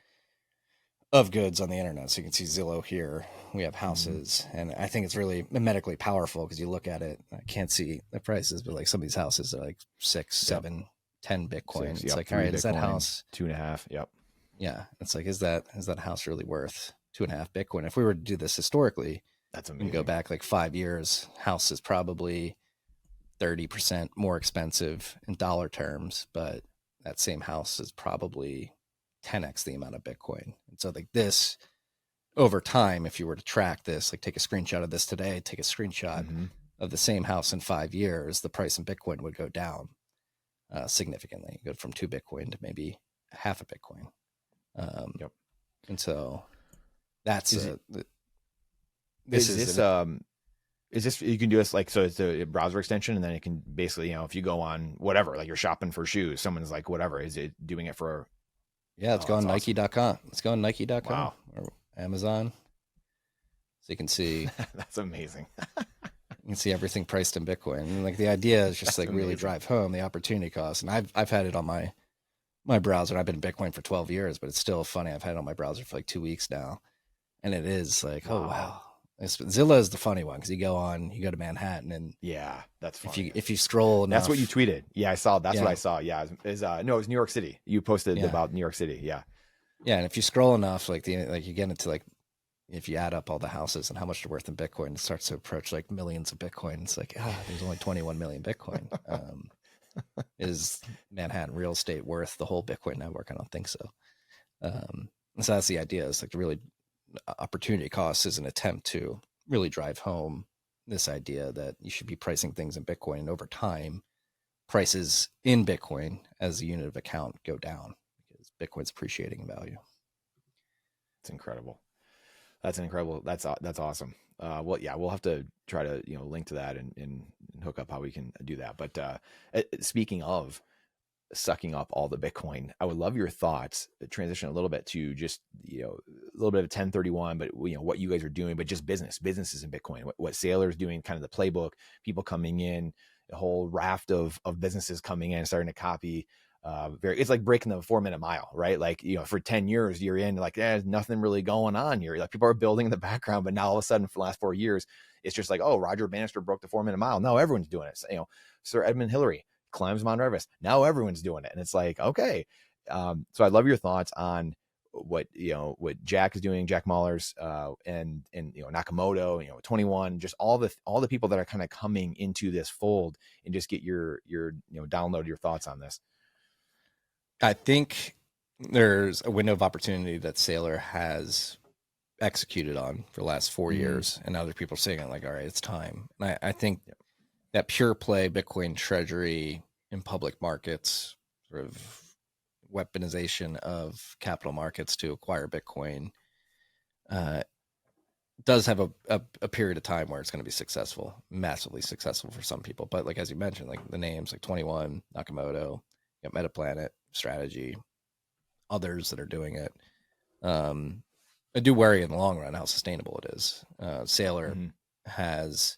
of goods on the internet. So you can see Zillow here. We have houses, and I think it's really medically powerful because you look at it. I can't see the prices, but like some of these houses are like 6, 7, 10 Bitcoin. It's like, all right, is that house 2.5? Yep. Yeah, it's like, is that house really worth 2.5 Bitcoin? If we were to do this historically, that's amazing. And go back like 5 years, house is probably 30% more expensive in dollar terms, but that same house is probably 10x the amount of Bitcoin. And so like this, over time, if you were to track this, like take a screenshot of this today, take a screenshot of the same house in 5 years, the price in Bitcoin would go down significantly. Go from 2 Bitcoin to maybe half a Bitcoin. Yep. And so that's is this you can do this like, so it's a browser extension, and then it can basically, you know, if you go on whatever, like you're shopping for shoes, someone's like, whatever, is it doing it for? Let's go on Nike.com. Let's go on Nike.com wow. or Amazon. So you can see that's amazing. You can see everything priced in Bitcoin. And like the idea is just like amazing. Really drive home the opportunity cost. And I've had it on my browser. I've been in Bitcoin for 12 years, but it's still funny. I've had it on my browser for like 2 weeks now. And it is like, wow. Oh wow. Zillow is the funny one because you go to Manhattan, and yeah, that's funny. If you scroll enough, that's what you tweeted. Yeah, I saw. That's what I saw. Yeah, it was New York City. You posted about New York City. Yeah, and if you scroll enough, like you get into like, if you add up all the houses and how much they're worth in Bitcoin, it starts to approach like millions of Bitcoin. It's like, there's only 21 million Bitcoin. Is Manhattan real estate worth the whole Bitcoin network? I don't think so. And so that's the idea. It's like the really opportunity cost is an attempt to really drive home this idea that you should be pricing things in Bitcoin, and over time, prices in Bitcoin as a unit of account go down because Bitcoin's appreciating in value. It's incredible. That's awesome. Well, yeah, we'll have to try to, you know, link to that and hook up how we can do that. But speaking of sucking up all the Bitcoin, I would love your thoughts. Transition a little bit to just, you know, a little bit of 1031, but you know what you guys are doing, but just businesses in Bitcoin. What Saylor's doing, kind of the playbook. People coming in, a whole raft of businesses coming in, starting to copy. It's like breaking the 4-minute mile, right? Like, you know, for 10 years you're in like, there's nothing really going on here. Like people are building in the background, but now all of a sudden for the last 4 years, it's just like, oh, Roger Bannister broke the 4-minute mile. No, everyone's doing it. So, you know, Sir Edmund Hillary climbs Mount Everest. Now everyone's doing it. And it's like, okay. So I'd love your thoughts on what Jack is doing, Jack Mahler's, and you know, Nakamoto, you know, 21, just all the people that are kind of coming into this fold, and just get your, you know, download your thoughts on this. I think there's a window of opportunity that Saylor has executed on for the last 4 years, and other people are saying it like, all right, it's time. And I think that pure play Bitcoin treasury in public markets, sort of weaponization of capital markets to acquire Bitcoin, does have a period of time where it's going to be successful, massively successful for some people. But like, as you mentioned, like the names like 21, Nakamoto, you know, Metaplanet, Strategy, others that are doing it. I do worry in the long run how sustainable it is. Saylor has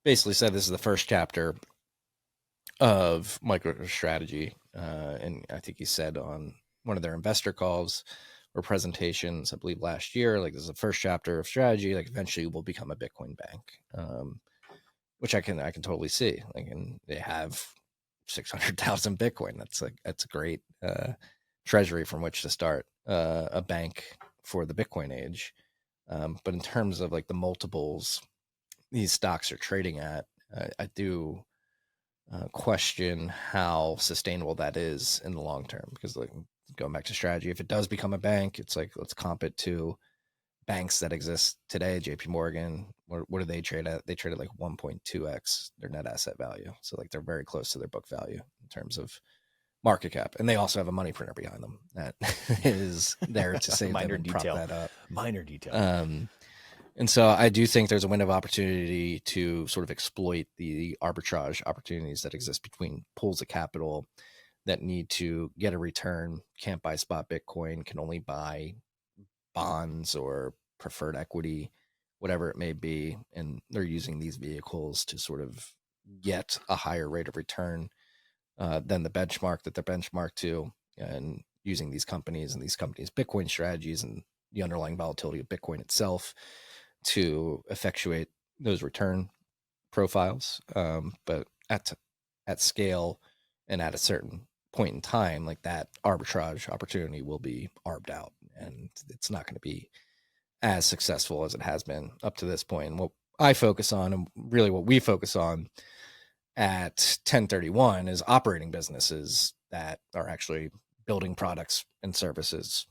basically said this is the first chapter of MicroStrategy, and I think he said on one of their investor calls or presentations, I believe last year, like this is the first chapter of strategy. Like eventually we'll become a Bitcoin bank, which I can totally see. Like, and they have 600,000 Bitcoin. That's a great treasury from which to start a bank for the Bitcoin age. But in terms of like the multiples these stocks are trading at, I do question how sustainable that is in the long term. Because like going back to strategy, if it does become a bank, it's like, let's comp it to banks that exist today. JP Morgan, what do they trade at? They trade at like 1.2x their net asset value. So like they're very close to their book value in terms of market cap. And they also have a money printer behind them that is there to save them and prop that up. Minor detail. And so I do think there's a window of opportunity to sort of exploit the arbitrage opportunities that exist between pools of capital that need to get a return, can't buy spot Bitcoin, can only buy bonds or preferred equity, whatever it may be. And they're using these vehicles to sort of get a higher rate of return than the benchmark that they're benchmarked to, and using these companies Bitcoin strategies and the underlying volatility of Bitcoin itself to effectuate those return profiles. But at scale and at a certain point in time, like that arbitrage opportunity will be arbed out, and it's not going to be as successful as it has been up to this point. And what I focus on, and really what we focus on at 1031, is operating businesses that are actually building products and services,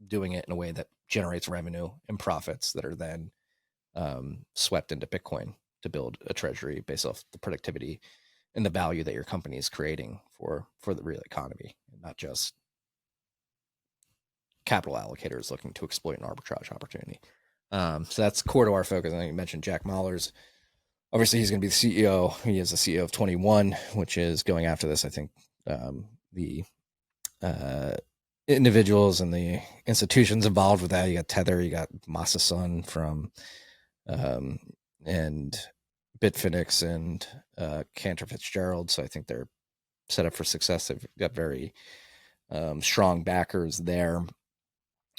doing it in a way that generates revenue and profits that are then swept into Bitcoin to build a treasury based off the productivity and the value that your company is creating for the real economy, and not just capital allocators looking to exploit an arbitrage opportunity. So that's core to our focus. I think you mentioned Jack Mallers. Obviously, he's going to be the CEO. He is the CEO of 21, which is going after this. I think the individuals and the institutions involved with that. You got Tether, you got Masa Son from and Bitfinex and Cantor Fitzgerald. So I think they're set up for success. They've got very strong backers there.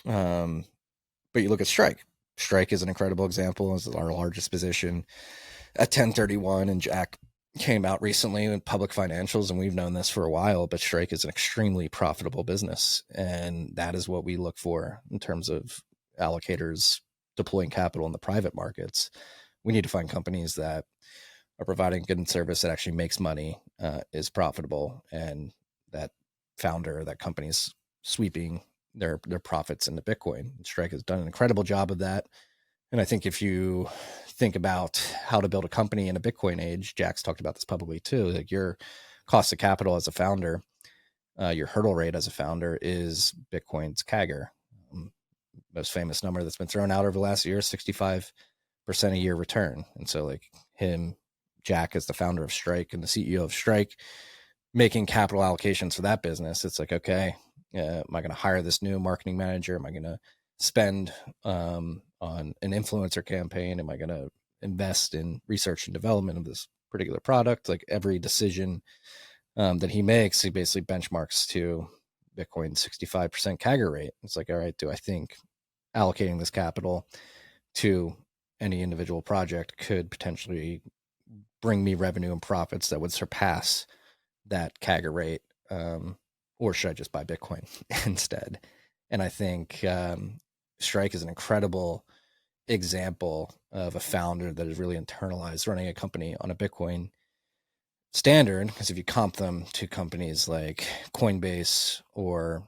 But you look at Strike. Strike is an incredible example. It's our largest position at 1031, and Jack came out recently with public financials, and we've known this for a while, but Strike is an extremely profitable business, and that is what we look for in terms of allocators deploying capital in the private markets. We need to find companies that are providing good service that actually makes money, is profitable, and that founder, that company's sweeping their profits into Bitcoin. Strike has done an incredible job of that. And I think if you think about how to build a company in a Bitcoin age, Jack's talked about this publicly too, like your cost of capital as a founder, your hurdle rate as a founder is Bitcoin's CAGR. Most famous number that's been thrown out over the last year, 65% a year return. And so like Jack as the founder of Strike and the CEO of Strike, making capital allocations for that business, it's like, okay, am I going to hire this new marketing manager? Am I going to spend on an influencer campaign? Am I going to invest in research and development of this particular product? Like every decision that he makes, he basically benchmarks to Bitcoin's 65% CAGR rate. It's like, all right, do I think allocating this capital to any individual project could potentially bring me revenue and profits that would surpass that CAGR rate? Or should I just buy Bitcoin instead? And I think Strike is an incredible example of a founder that has really internalized running a company on a Bitcoin standard. Because if you comp them to companies like Coinbase or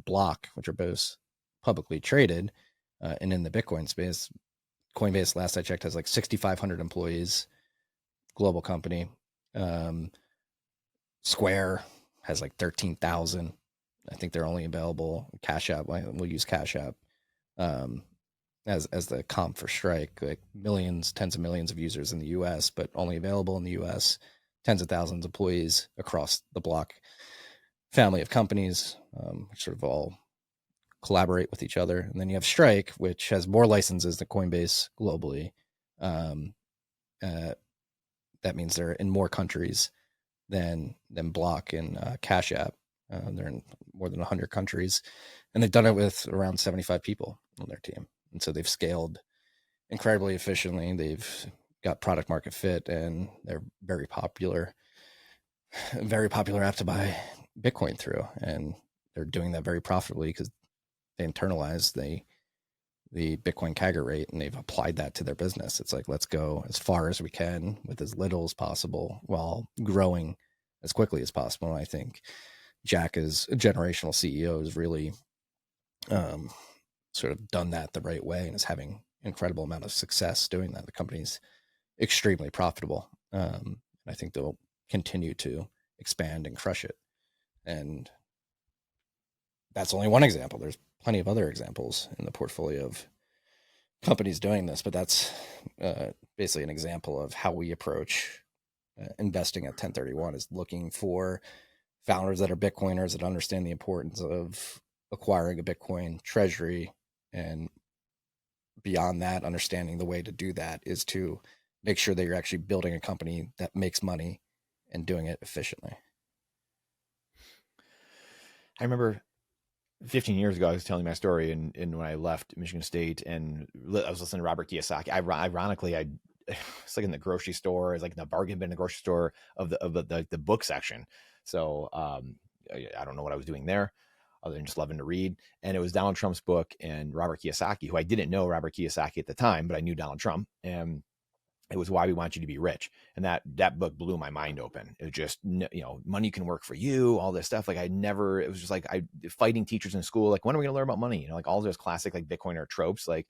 Block, which are both publicly traded and in the Bitcoin space, Coinbase, last I checked, has like 6,500 employees, global company. Square has like 13,000. I think they're only available Cash App. We'll use Cash App as the comp for Strike. Like millions, tens of millions of users in the U.S., but only available in the U.S. Tens of thousands of employees across the Block family of companies, which sort of all collaborate with each other. And then you have Strike, which has more licenses than Coinbase globally. That means they're in more countries than Block and Cash App. They're in more than 100 countries, and they've done it with around 75 people on their team. And so they've scaled incredibly efficiently. They've got product market fit, and they're very popular app to buy Bitcoin through. And they're doing that very profitably because they internalize the Bitcoin CAGR rate, and they've applied that to their business. It's like, let's go as far as we can with as little as possible while growing as quickly as possible. And I think Jack, as a generational CEO, has really sort of done that the right way and is having an incredible amount of success doing that. The company's extremely profitable. And I think they'll continue to expand and crush it. And that's only one example. There's plenty of other examples in the portfolio of companies doing this, but that's basically an example of how we approach investing at 1031, is looking for founders that are Bitcoiners that understand the importance of acquiring a Bitcoin treasury. And beyond that, understanding the way to do that is to make sure that you're actually building a company that makes money and doing it efficiently. I remember 15 years ago, I was telling my story, and when I left Michigan State, and I was listening to Robert Kiyosaki. Ironically, I it's like in the grocery store, it's like in the bargain bin in the grocery store of the book section. So I don't know what I was doing there, other than just loving to read. And it was Donald Trump's book and Robert Kiyosaki, who I didn't know Robert Kiyosaki at the time, but I knew Donald Trump, and it was Why We Want You to Be Rich. And that book blew my mind open. It was just, money can work for you, all this stuff. Like it was just like fighting teachers in school. Like, when are we going to learn about money? Like all those classic, like Bitcoiner tropes. Like,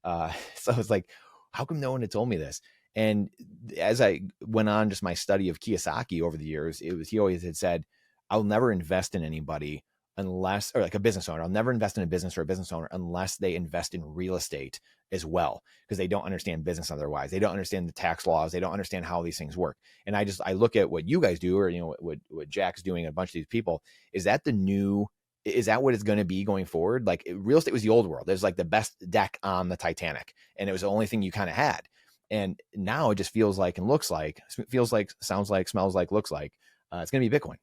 so I was like, how come no one had told me this? And as I went on just my study of Kiyosaki over the years, he always had said, I'll never invest in anybody unless, or like a business owner, I'll never invest in a business or a business owner unless they invest in real estate as well, because they don't understand business otherwise. They don't understand the tax laws. They don't understand how these things work. And I look at what you guys do, or, what Jack's doing, a bunch of these people. Is that what it's going to be going forward? Like, real estate was the old world. There's like the best deck on the Titanic, and it was the only thing you kind of had. And now it just feels like, and looks like, sounds like, smells like, looks like, it's going to be Bitcoin.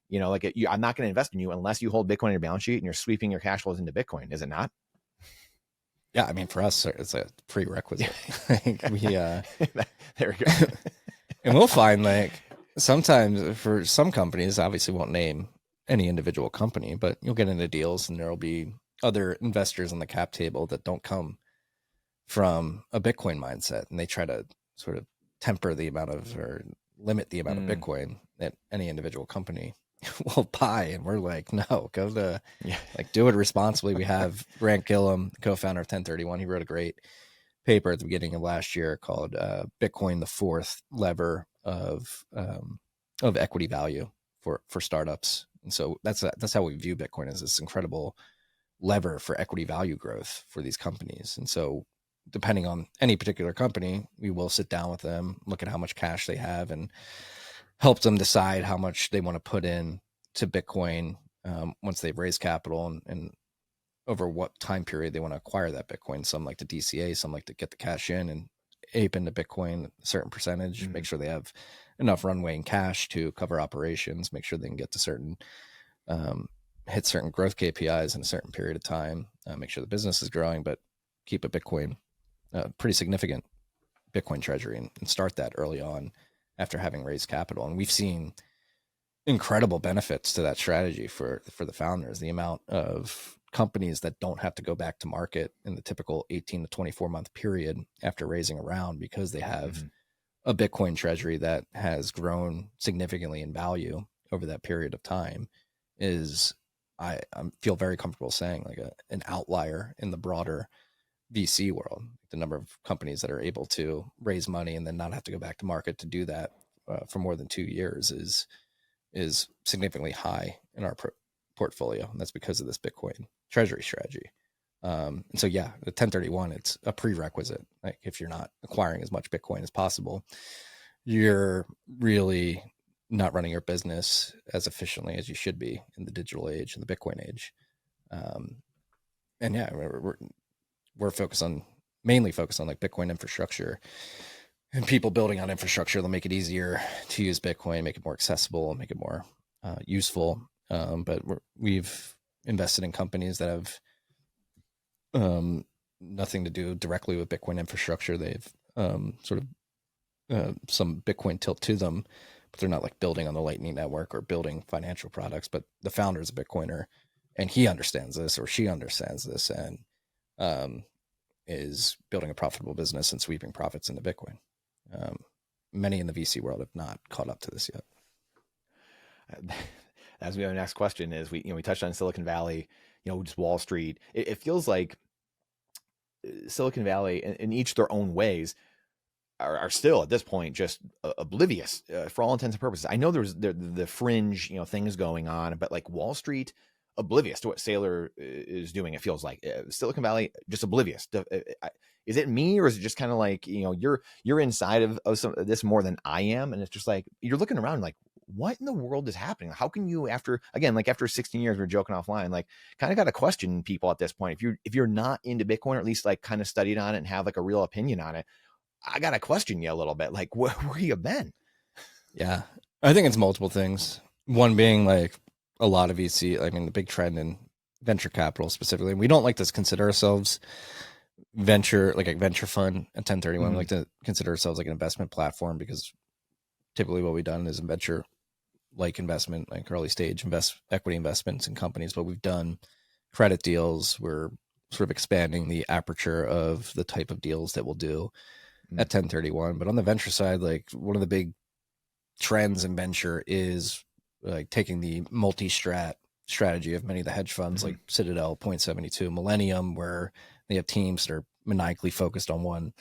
I'm not going to invest in you unless you hold Bitcoin on your balance sheet and you're sweeping your cash flows into Bitcoin. Is it not? Yeah, I mean, for us, it's a prerequisite. There we go. And we'll find, like, sometimes for some companies, obviously won't name any individual company, but you'll get into deals and there'll be other investors on the cap table that don't come from a Bitcoin mindset, and they try to sort of temper the amount of, or limit the amount of Bitcoin that any individual company will buy. And we're like, no, do it responsibly. We have Grant Gillum, co-founder of 1031. He wrote a great paper at the beginning of last year called Bitcoin, the fourth lever of equity value for startups. And so that's how we view Bitcoin, as this incredible lever for equity value growth for these companies. And so depending on any particular company, we will sit down with them, look at how much cash they have, and help them decide how much they want to put in to Bitcoin once they've raised capital, and over what time period they want to acquire that Bitcoin. Some like to DCA, some like to get the cash in and ape into Bitcoin a certain percentage, make sure they have enough runway in cash to cover operations, make sure they can get to certain, hit certain growth KPIs in a certain period of time, make sure the business is growing, but keep a Bitcoin, pretty significant Bitcoin treasury, and start that early on after having raised capital. And we've seen incredible benefits to that strategy for the founders. The amount of companies that don't have to go back to market in the typical 18 to 24 month period after raising a round, because they have a Bitcoin treasury that has grown significantly in value over that period of time, is, I feel very comfortable saying, like an outlier in the broader VC world. The number of companies that are able to raise money and then not have to go back to market to do that for more than 2 years is significantly high in our portfolio. And that's because of this Bitcoin treasury strategy. And so, yeah, the 1031, it's a prerequisite. Like, if you're not acquiring as much Bitcoin as possible, you're really not running your business as efficiently as you should be in the digital age, in the Bitcoin age. And yeah, we're mainly focused on like Bitcoin infrastructure and people building on infrastructure. They'll make it easier to use Bitcoin, make it more accessible, make it more useful. But we've invested in companies that have nothing to do directly with Bitcoin infrastructure. They've sort of some Bitcoin tilt to them, but they're not like building on the Lightning Network or building financial products. But the founder is a Bitcoiner, and he understands this, or she understands this, and is building a profitable business and sweeping profits into Bitcoin. Many in the VC world have not caught up to this yet. As we have, next question is, we touched on Silicon Valley, just Wall Street. It feels like Silicon Valley, in each their own ways, are still at this point just oblivious for all intents and purposes. I know there's the fringe, things going on, but like Wall Street, oblivious to what Saylor is doing. It feels like Silicon Valley just oblivious. Is it me, or is it just kind of like, you're inside of some of this more than I am, and it's just like you're looking around like, what in the world is happening? How can you, after 16 years, we're joking offline, like, kind of got to question people at this point. If you're not into Bitcoin, or at least like kind of studied on it and have like a real opinion on it, I got to question you a little bit. Like, where you been? Yeah, I think it's multiple things. One being like a lot of VC, I mean, the big trend in venture capital specifically. And we don't like to consider ourselves venture, like a venture fund at 1031. We like to consider ourselves like an investment platform, because typically what we've done is a venture like investment, like early stage equity investments in companies, but we've done credit deals. We're sort of expanding the aperture of the type of deals that we'll do at 1031. But on the venture side, like one of the big trends in venture is like taking the multi-strat strategy of many of the hedge funds like Citadel, Point72, Millennium, where they have teams that are maniacally focused on one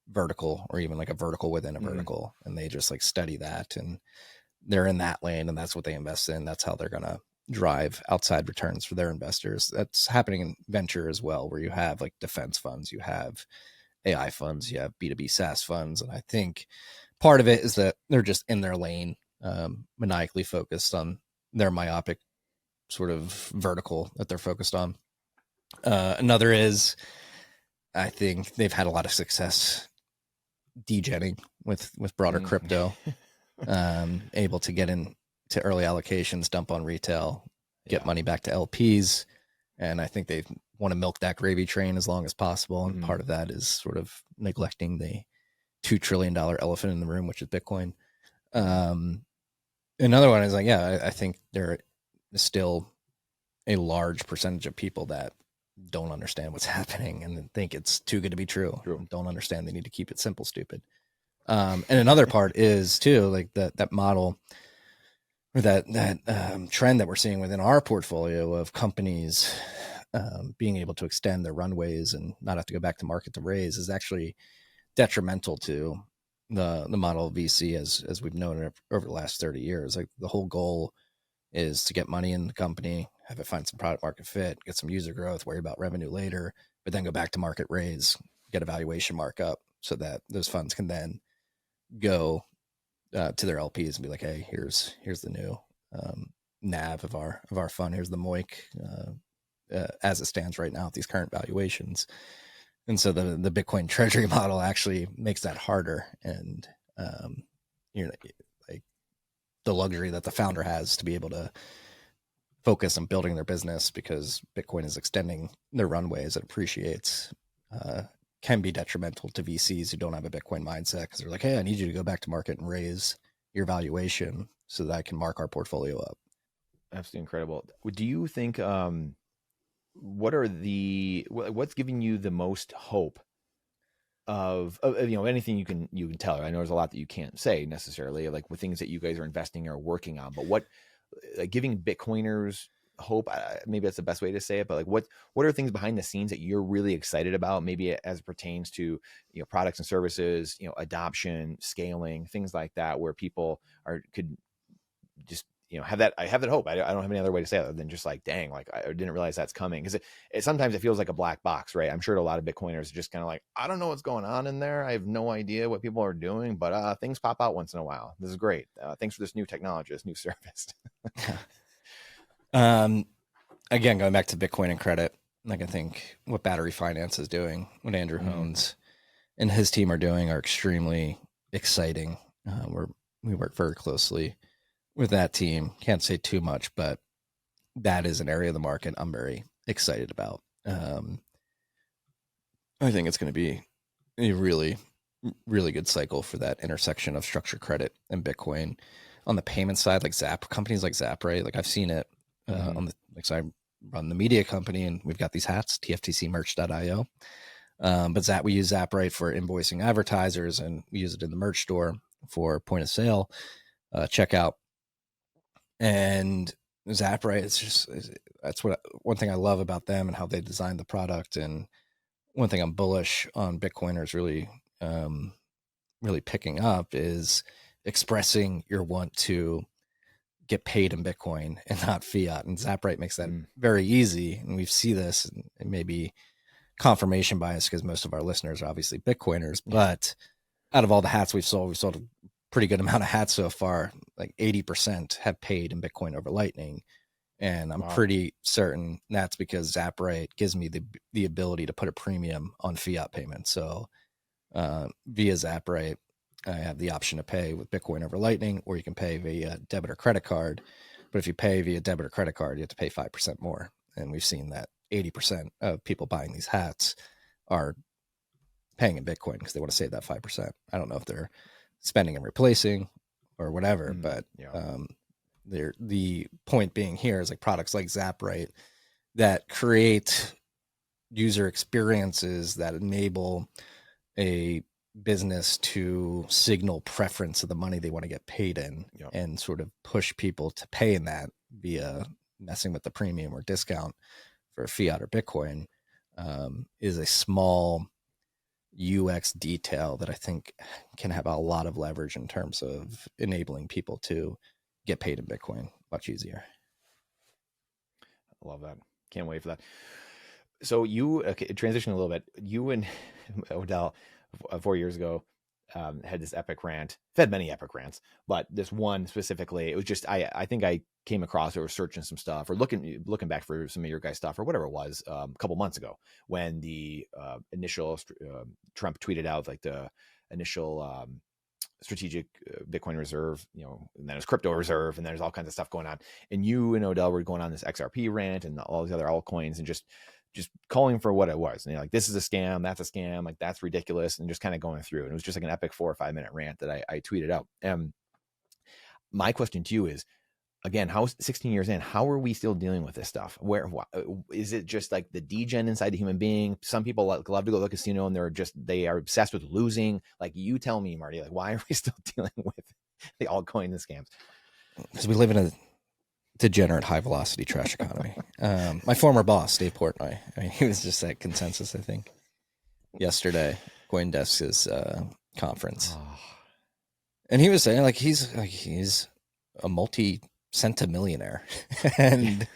vertical, or even like a vertical within a vertical, and they just like study that, and they're in that lane, and that's what they invest in. That's how they're going to drive outside returns for their investors. That's happening in venture as well, where you have like defense funds, you have AI funds, you have B2B SaaS funds. And I think part of it is that they're just in their lane, maniacally focused on their myopic sort of vertical that they're focused on. Another is, I think they've had a lot of success degenning with broader crypto, able to get into early allocations, dump on retail, get money back to LPs. And I think they want to milk that gravy train as long as possible. And part of that is sort of neglecting the $2 trillion elephant in the room, which is Bitcoin. Another one is like, I think there is still a large percentage of people that don't understand what's happening and think it's too good to be true. Don't understand they need to keep it simple, stupid. And another part is too, like that model, or that trend that we're seeing within our portfolio of companies being able to extend their runways and not have to go back to market to raise, is actually detrimental to the model of VC as we've known it over the last 30 years. Like the whole goal is to get money in the company, have it find some product market fit, get some user growth, worry about revenue later, but then go back to market raise, get a valuation markup, so that those funds can then go to their LPs and be like, hey, here's the new NAV of our fund. Here's the MOIC as it stands right now at these current valuations. And so the Bitcoin treasury model actually makes that harder. And like the luxury that the founder has to be able to focus on building their business, because Bitcoin is extending their runway as it appreciates, can be detrimental to VCs who don't have a Bitcoin mindset, because they're like, hey, I need you to go back to market and raise your valuation so that I can mark our portfolio up. Absolutely incredible. Do you think, what's giving you the most hope of anything you can tell? I know there's a lot that you can't say necessarily, like with things that you guys are investing or working on, but what, giving Bitcoiners hope, maybe that's the best way to say it, but like what are things behind the scenes that you're really excited about, maybe as it pertains to products and services, adoption, scaling, things like that, where people could just have that hope. I don't have any other way to say it other than just like, dang, like I didn't realize that's coming, because it sometimes it feels like a black box, right? I'm sure to a lot of Bitcoiners are just kind of like, I don't know what's going on in there, I have no idea what people are doing, but things pop out once in a while. This is great. Thanks for this new technology, this new service. Again, going back to Bitcoin and credit, like I think what Battery Finance is doing, what Andrew Hones and his team are doing, are extremely exciting. We work very closely with that team. Can't say too much, but that is an area of the market I'm very excited about. I think it's going to be a really, really good cycle for that intersection of structured credit and Bitcoin. On the payment side, like companies like Zap, right? Like I've seen it so I run the media company, and we've got these hats, tftcmerch.io. But we use Zapright for invoicing advertisers, and we use it in the merch store for point of sale checkout. And Zapright, that's one thing I love about them and how they designed the product. And one thing I'm bullish on Bitcoiners really, really picking up is expressing your want to get paid in Bitcoin and not fiat. And Zapright makes that very easy. And we see this, and it may be confirmation bias because most of our listeners are obviously Bitcoiners, but out of all the hats we've sold a pretty good amount of hats so far. Like 80% have paid in Bitcoin over Lightning. And I'm pretty certain that's because Zapright gives me the ability to put a premium on fiat payments. So via Zapright, I have the option to pay with Bitcoin over Lightning, or you can pay via debit or credit card. But if you pay via debit or credit card, you have to pay 5% more. And we've seen that 80% of people buying these hats are paying in Bitcoin because they want to save that 5%. I don't know if they're spending and replacing or whatever, but the point being here is like products like Zaprite that create user experiences that enable a business to signal preference of the money they want to get paid in and sort of push people to pay in that via messing with the premium or discount for fiat or Bitcoin is a small UX detail that I think can have a lot of leverage in terms of enabling people to get paid in Bitcoin much easier. I love that. Can't wait for that. So you transitioning a little bit, you and Odell 4 years ago had this epic rant. I've had many epic rants, but this one specifically, it was just, I think I came across or was searching some stuff or looking back for some of your guys' stuff or whatever it was a couple months ago when the initial Trump tweeted out like the initial strategic Bitcoin reserve, and then there's crypto reserve, and there's all kinds of stuff going on. And you and Odell were going on this XRP rant and all these other altcoins and just calling for what it was. And like, this is a scam, that's a scam, like that's ridiculous. And just kind of going through. And it was just like an epic 4 or 5 minute rant that I tweeted out. My question to you is, again, how 16 years in, how are we still dealing with this stuff? Where is it just like the degen inside the human being? Some people love to go to the casino and they are obsessed with losing. Like, you tell me, Marty, like, why are we still dealing with the altcoin and scams? Because we live in a degenerate high velocity trash economy. My former boss, Dave Portnoy, he was just at Consensus, I think, yesterday, CoinDesk's conference. And he was saying like he's a multi-centimillionaire and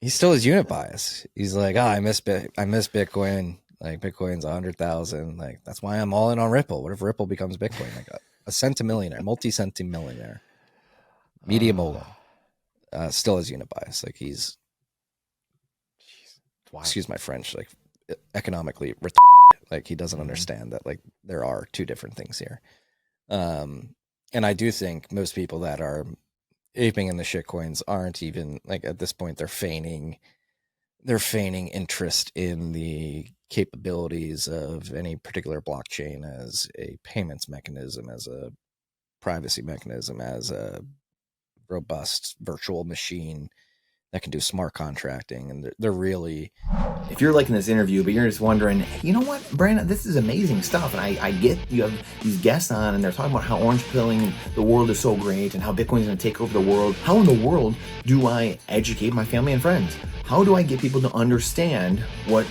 he still has unit bias. He's like, I miss Bitcoin. Like, Bitcoin's 100,000. Like, that's why I'm all in on Ripple. What if Ripple becomes Bitcoin? Like a centimillionaire, multi-centimillionaire, media mogul. Still has unit bias. Like, he's, excuse my French, like economically, like he doesn't understand that like there are two different things here. And I do think most people that are aping in the shitcoins aren't even like, at this point, they're feigning interest in the capabilities of any particular blockchain as a payments mechanism, as a privacy mechanism, as a robust virtual machine that can do smart contracting. And they're really, if you're liking this interview, but you're just wondering, you know what, Brandon, this is amazing stuff. And I get you have these guests on and they're talking about how orange pilling the world is so great and how Bitcoin is going to take over the world. How in the world do I educate my family and friends? How do I get people to understand what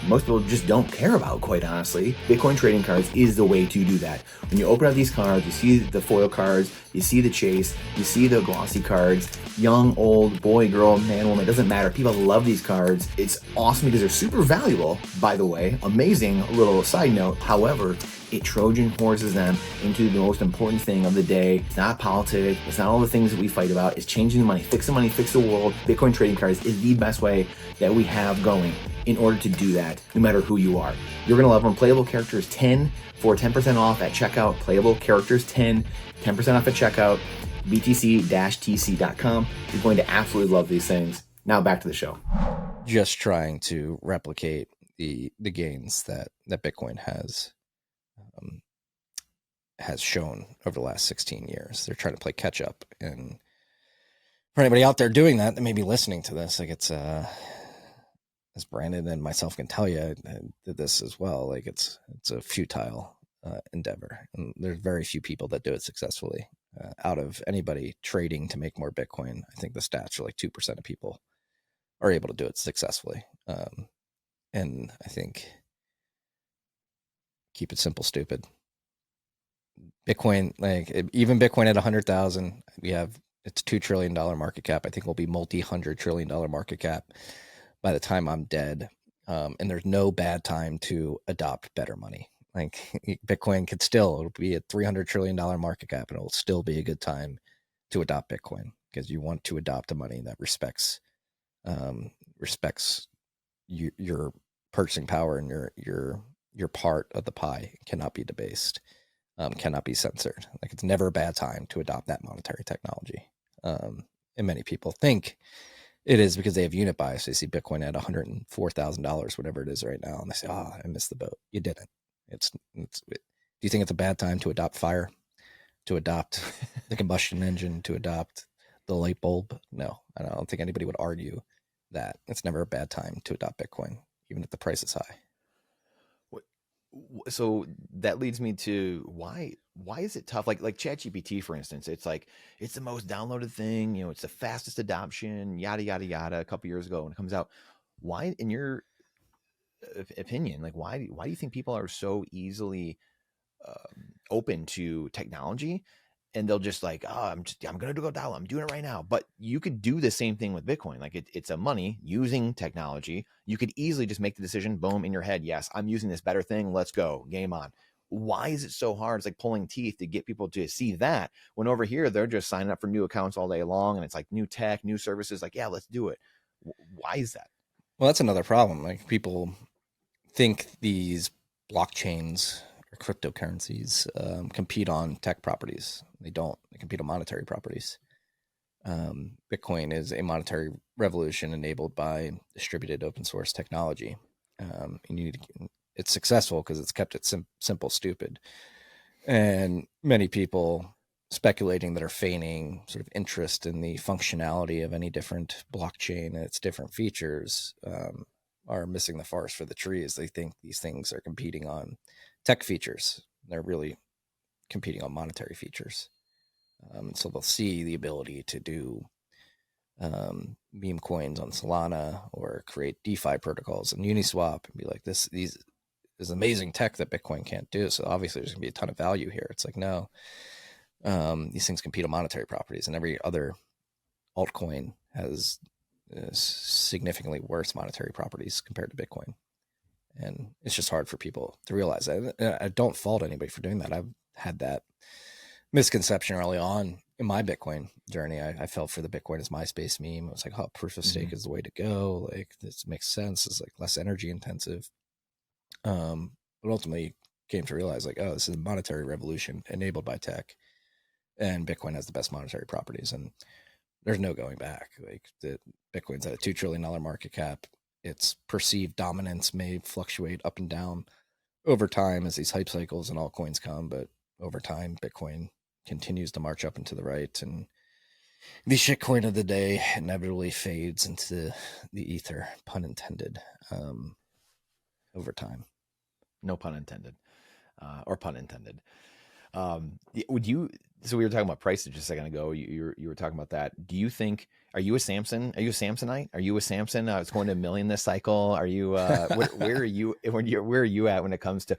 most people just don't care about, quite honestly? Bitcoin trading cards is the way to do that. When you open up these cards, you see the foil cards, you see the chase, you see the glossy cards, young, old, boy, girl, man, woman, it doesn't matter. People love these cards. It's awesome because they're super valuable, by the way. Amazing little side note. However, it Trojan horses them into the most important thing of the day. It's not politics. It's not all the things that we fight about. It's changing the money, fix the money, fix the world. Bitcoin trading cards is the best way that we have going in order to do that, no matter who you are. You're going to love them. Playable Characters 10 for 10% off at checkout. Playable Characters 10 off at checkout. btc-tc.com. You're going to absolutely love these things. Now back to the show. just trying to replicate the gains that Bitcoin has shown over the last 16 years. They're trying to play catch up. And for anybody out there doing that may be listening to this, like, it's as Brandon and myself can tell you, I did this as well. Like, it's a futile endeavor, and there's very few people that do it successfully. Out of anybody trading to make more Bitcoin, I think the stats are like 2% of people are able to do it successfully. And I think, keep it simple, stupid. Bitcoin, like, even Bitcoin at 100,000, it's $2 trillion market cap. I think we'll be $100 trillion market cap by the time I'm dead. And there's no bad time to adopt better money. Like, Bitcoin it'll be a $300 trillion market cap, and it'll still be a good time to adopt Bitcoin, because you want to adopt a money that respects your purchasing power, and your part of the pie cannot be debased, cannot be censored. Like, it's never a bad time to adopt that monetary technology. And many people think It is because they have unit bias. They see Bitcoin at $104,000, whatever it is right now, and they say, "Oh, I missed the boat." You didn't. Do you think it's a bad time to adopt fire, to adopt the combustion engine, to adopt the light bulb? No, I don't think anybody would argue that. It's never a bad time to adopt Bitcoin, even if the price is high. So that leads me to why is it tough? Like ChatGPT, for instance, it's like it's the most downloaded thing, you know, it's the fastest adoption, yada yada yada. A couple years ago when it comes out, why, in your opinion, like why do you think people are so easily open to technology, and they'll just like, oh, I'm gonna go dial, I'm doing it right now. But you could do the same thing with Bitcoin. Like it's a money using technology. You could easily just make the decision, boom, in your head. Yes, I'm using this better thing. Let's go, game on. Why is it so hard? It's like pulling teeth to get people to see that, when over here they're just signing up for new accounts all day long, and it's like new tech, new services. Like, yeah, let's do it. Why is that? Well, that's another problem. Like people think these blockchains or cryptocurrencies compete on tech properties. They don't. They compete on monetary properties. Bitcoin is a monetary revolution enabled by distributed open source technology. And it's successful because it's kept it simple, stupid. And many people speculating that are feigning sort of interest in the functionality of any different blockchain and its different features are missing the forest for the trees. They think these things are competing on tech features. They're really competing on monetary features. So they'll see the ability to do meme coins on Solana or create DeFi protocols and Uniswap and be like, these is amazing tech that Bitcoin can't do. So obviously there's gonna be a ton of value here. It's like, no, these things compete on monetary properties, and every other altcoin has significantly worse monetary properties compared to Bitcoin. And it's just hard for people to realize that. And I don't fault anybody for doing that. I've had that misconception early on in my Bitcoin journey. I fell for the Bitcoin as MySpace meme. It was like, oh, proof of stake is the way to go. Like, this makes sense. It's like less energy intensive. But ultimately came to realize like, oh, this is a monetary revolution enabled by tech, and Bitcoin has the best monetary properties, and there's no going back. Like, the Bitcoin's at a $2 trillion market cap. Its perceived dominance may fluctuate up and down over time as these hype cycles and altcoins come, but over time, Bitcoin continues to march up and to the right, and the shitcoin of the day inevitably fades into the ether, pun intended, over time. No pun intended, or pun intended. Would you? So we were talking about prices just a second ago. You were talking about that. Do you think? Are you a Samson? Are you a Samsonite? Are you a Samson? It's going to $1 million this cycle. Are you? Where are you? Where are you at when it comes to?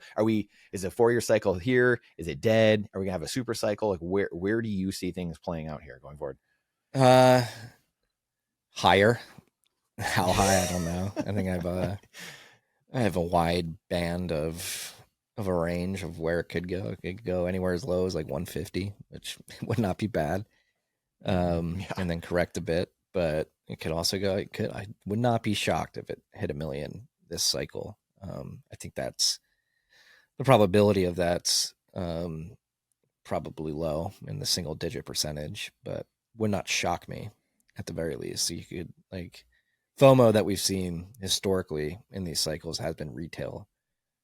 Is it a 4-year cycle here? Is it dead? Are we gonna have a super cycle? Like, where do you see things playing out here going forward? Higher. How high? I don't know. I think I have a wide band of a range of where it could go. It could go anywhere as low as like 150, which would not be bad. And then correct a bit, but it could also go. I would not be shocked if it hit $1 million this cycle. I think that's the probability of that's probably low in the single digit percentage, but would not shock me at the very least. So you could, like, FOMO that we've seen historically in these cycles has been retail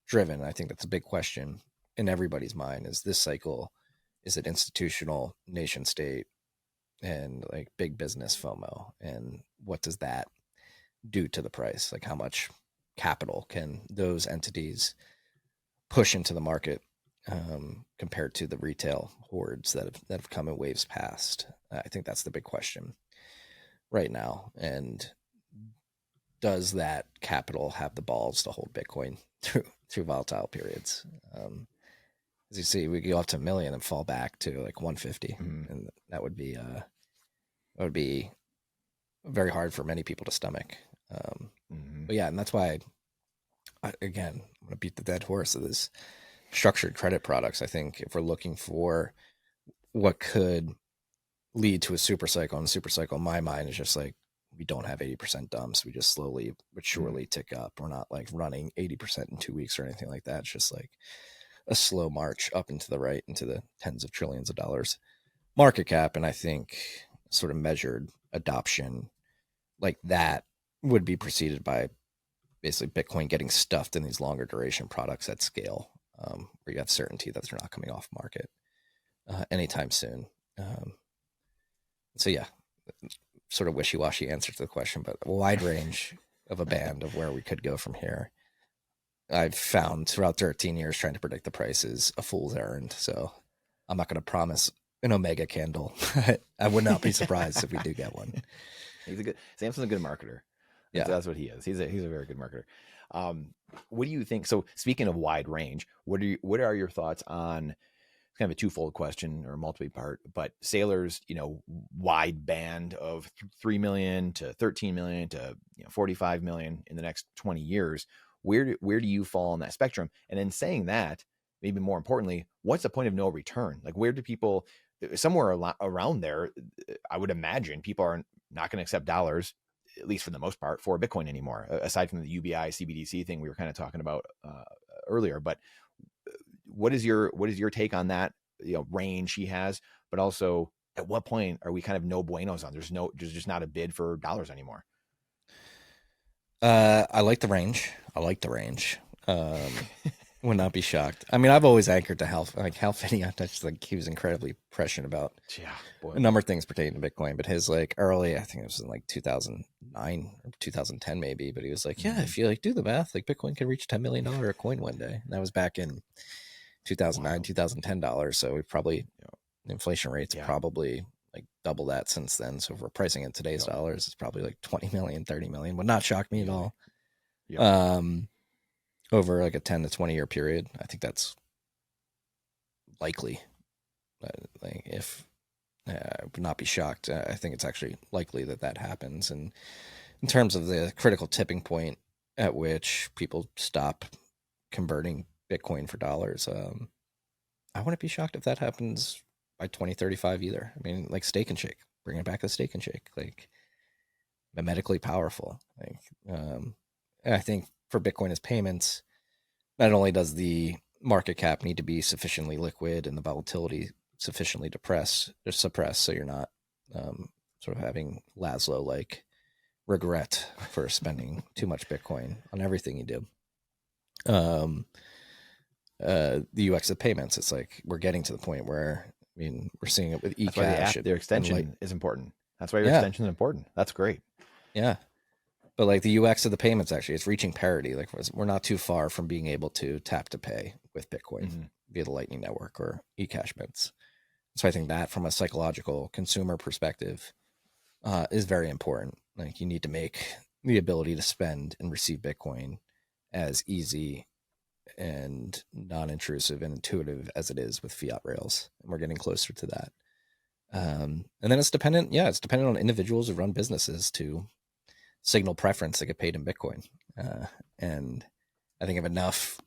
driven. I think that's a big question in everybody's mind. Is this cycle, is it institutional, nation state, and like big business FOMO? And what does that do to the price? Like, how much capital can those entities push into the market compared to the retail hordes that have come in waves past? I think that's the big question right now. And does that capital have the balls to hold Bitcoin through volatile periods? As you see, we go up to $1 million and fall back to like 150, and that would be very hard for many people to stomach. But yeah, and that's why again, I'm going to beat the dead horse of this structured credit products. I think if we're looking for what could lead to a super cycle, and a super cycle in my mind is just like, we don't have 80% dumps. We just slowly but surely tick up. We're not like running 80% in 2 weeks or anything like that. It's just like a slow march up into the right, into the tens of trillions of dollars market cap. And I think sort of measured adoption like that would be preceded by basically Bitcoin getting stuffed in these longer duration products at scale, where you have certainty that they're not coming off market anytime soon. So yeah, sort of wishy-washy answer to the question, but a wide range of a band of where we could go from here. I've found throughout 13 years trying to predict the price is a fool's errand. So I'm not going to promise an Omega candle. I would not be surprised if we do get one. Samson's a good marketer. Yeah, that's what he is. He's a very good marketer. What do you think? So speaking of wide range, what are your thoughts on kind of a twofold question or multi-part, but Saylor's, wide band of 3 million to 13 million to 45 million in the next 20 years? Where do you fall on that spectrum? And then saying that, maybe more importantly, what's the point of no return? Like, where do people, somewhere around there, I would imagine people are not going to accept dollars, at least for the most part, for Bitcoin anymore, aside from the UBI CBDC thing we were kind of talking about earlier. But what is your take on that range he has? But also, at what point are we kind of no buenos on? There's just not a bid for dollars anymore. I like the range. Would not be shocked. I mean, I've always anchored to Hal Finney. I just like he was incredibly prescient about a number of things pertaining to Bitcoin. But his early, I think it was in 2009 or 2010 maybe. But he was like, yeah, if you do the math, Bitcoin could reach $10 million a coin one day. And that was back in 2009, 2010 dollars. So we probably inflation rates probably double that since then. So if we're pricing in today's dollars, it's probably 20 million, 30 million. Would not shock me at all. Over a 10 to 20 year period, I think that's likely. If I would not be shocked, I think it's actually likely that happens. And in terms of the critical tipping point at which people stop converting Bitcoin for dollars, I wouldn't be shocked if that happens by 2035 either. I mean, Steak and Shake, bringing back the Steak and Shake, mimetically powerful. I think for Bitcoin as payments, not only does the market cap need to be sufficiently liquid and the volatility sufficiently suppressed, so you're not sort of having Laszlo regret for spending too much Bitcoin on everything you do. The UX of payments, it's we're getting to the point where we're seeing it with eCash. That's why their extension is important. That's why your extension is important. That's great. Yeah. But the UX of the payments, actually, it's reaching parity. We're not too far from being able to tap to pay with Bitcoin via the Lightning Network or eCash mints. So I think that from a psychological consumer perspective is very important. You need to make the ability to spend and receive Bitcoin as easy and non-intrusive and intuitive as it is with fiat rails. And we're getting closer to that. And then it's dependent on individuals who run businesses to signal preference to get paid in Bitcoin. And I think if enough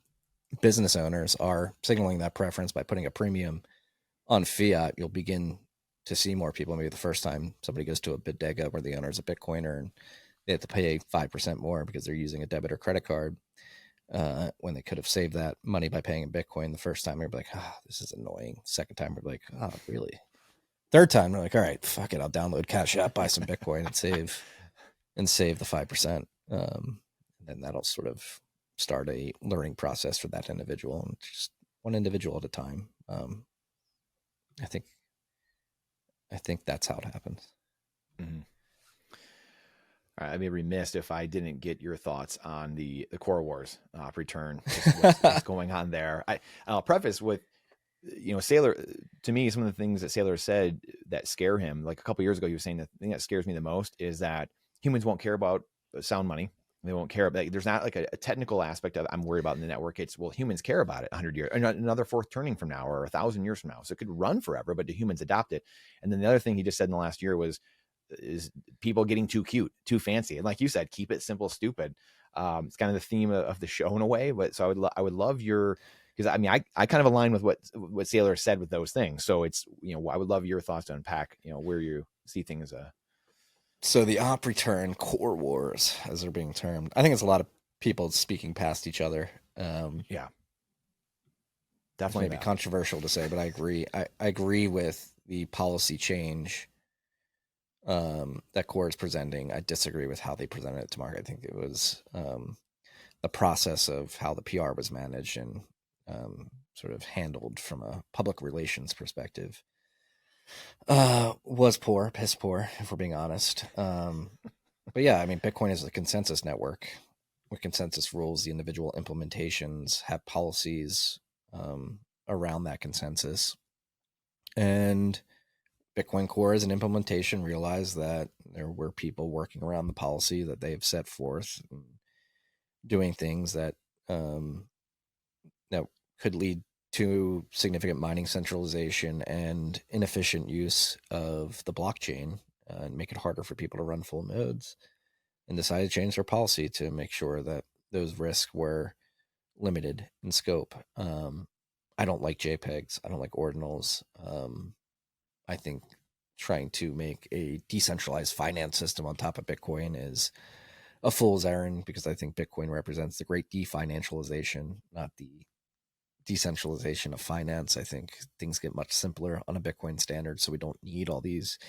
business owners are signaling that preference by putting a premium on fiat, you'll begin to see more people. Maybe the first time somebody goes to a bodega where the owner's a Bitcoiner and they have to pay 5% more because they're using a debit or credit card, when they could have saved that money by paying in Bitcoin. The first time, they're like, this is annoying. Second time, we're like, really? Third time, we're like, all right, fuck it. I'll download Cash App, buy some Bitcoin and save the 5%. And that'll sort of start a learning process for that individual, and just one individual at a time. I think that's how it happens. Mm-hmm. All right, I'd be remiss if I didn't get your thoughts on the Core Wars return. What's going on there? I'll preface with, Saylor, to me, some of the things that Saylor said that scare him, a couple years ago, he was saying the thing that scares me the most is that humans won't care about sound money. They won't care about, there's not a technical aspect of I'm worried about in the network. It's, humans care about it 100 years, another fourth turning from now, or 1,000 years from now. So it could run forever, but do humans adopt it? And then the other thing he just said in the last year is people getting too cute, too fancy. And like you said, keep it simple, stupid. It's kind of the theme of the show in a way, but so I would love your, because I kind of align with what Saylor said with those things. So it's, I would love your thoughts to unpack, where you see things. So the op return core wars, as they're being termed, I think it's a lot of people speaking past each other. Yeah, definitely. Maybe controversial to say, but I agree. I agree with the policy change that Core is presenting. I disagree with how they presented it to market. I think it was the process of how the PR was managed and sort of handled from a public relations perspective was poor, piss poor, if we're being honest. But yeah, I mean, Bitcoin is a consensus network with consensus rules. The individual implementations have policies around that consensus. And Bitcoin Core as an implementation realized that there were people working around the policy that they've set forth, and doing things that that could lead to significant mining centralization and inefficient use of the blockchain and make it harder for people to run full nodes, and decided to change their policy to make sure that those risks were limited in scope. I don't like JPEGs. I don't like ordinals. I think trying to make a decentralized finance system on top of Bitcoin is a fool's errand, because I think Bitcoin represents the great definancialization, not the decentralization of finance. I think things get much simpler on a Bitcoin standard, so we don't need all these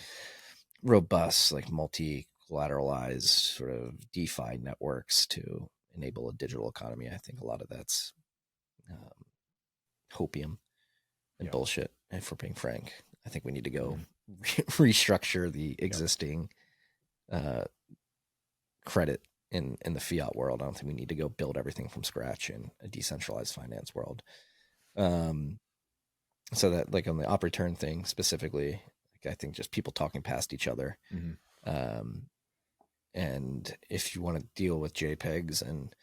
robust, like multi-collateralized sort of DeFi networks to enable a digital economy. I think a lot of that's hopium and bullshit, if we're being frank. I think we need to go restructure the existing credit in the fiat world. I don't think we need to go build everything from scratch in a decentralized finance world. So that, like on the op return thing specifically, like I think just people talking past each other. And if you want to deal with JPEGs and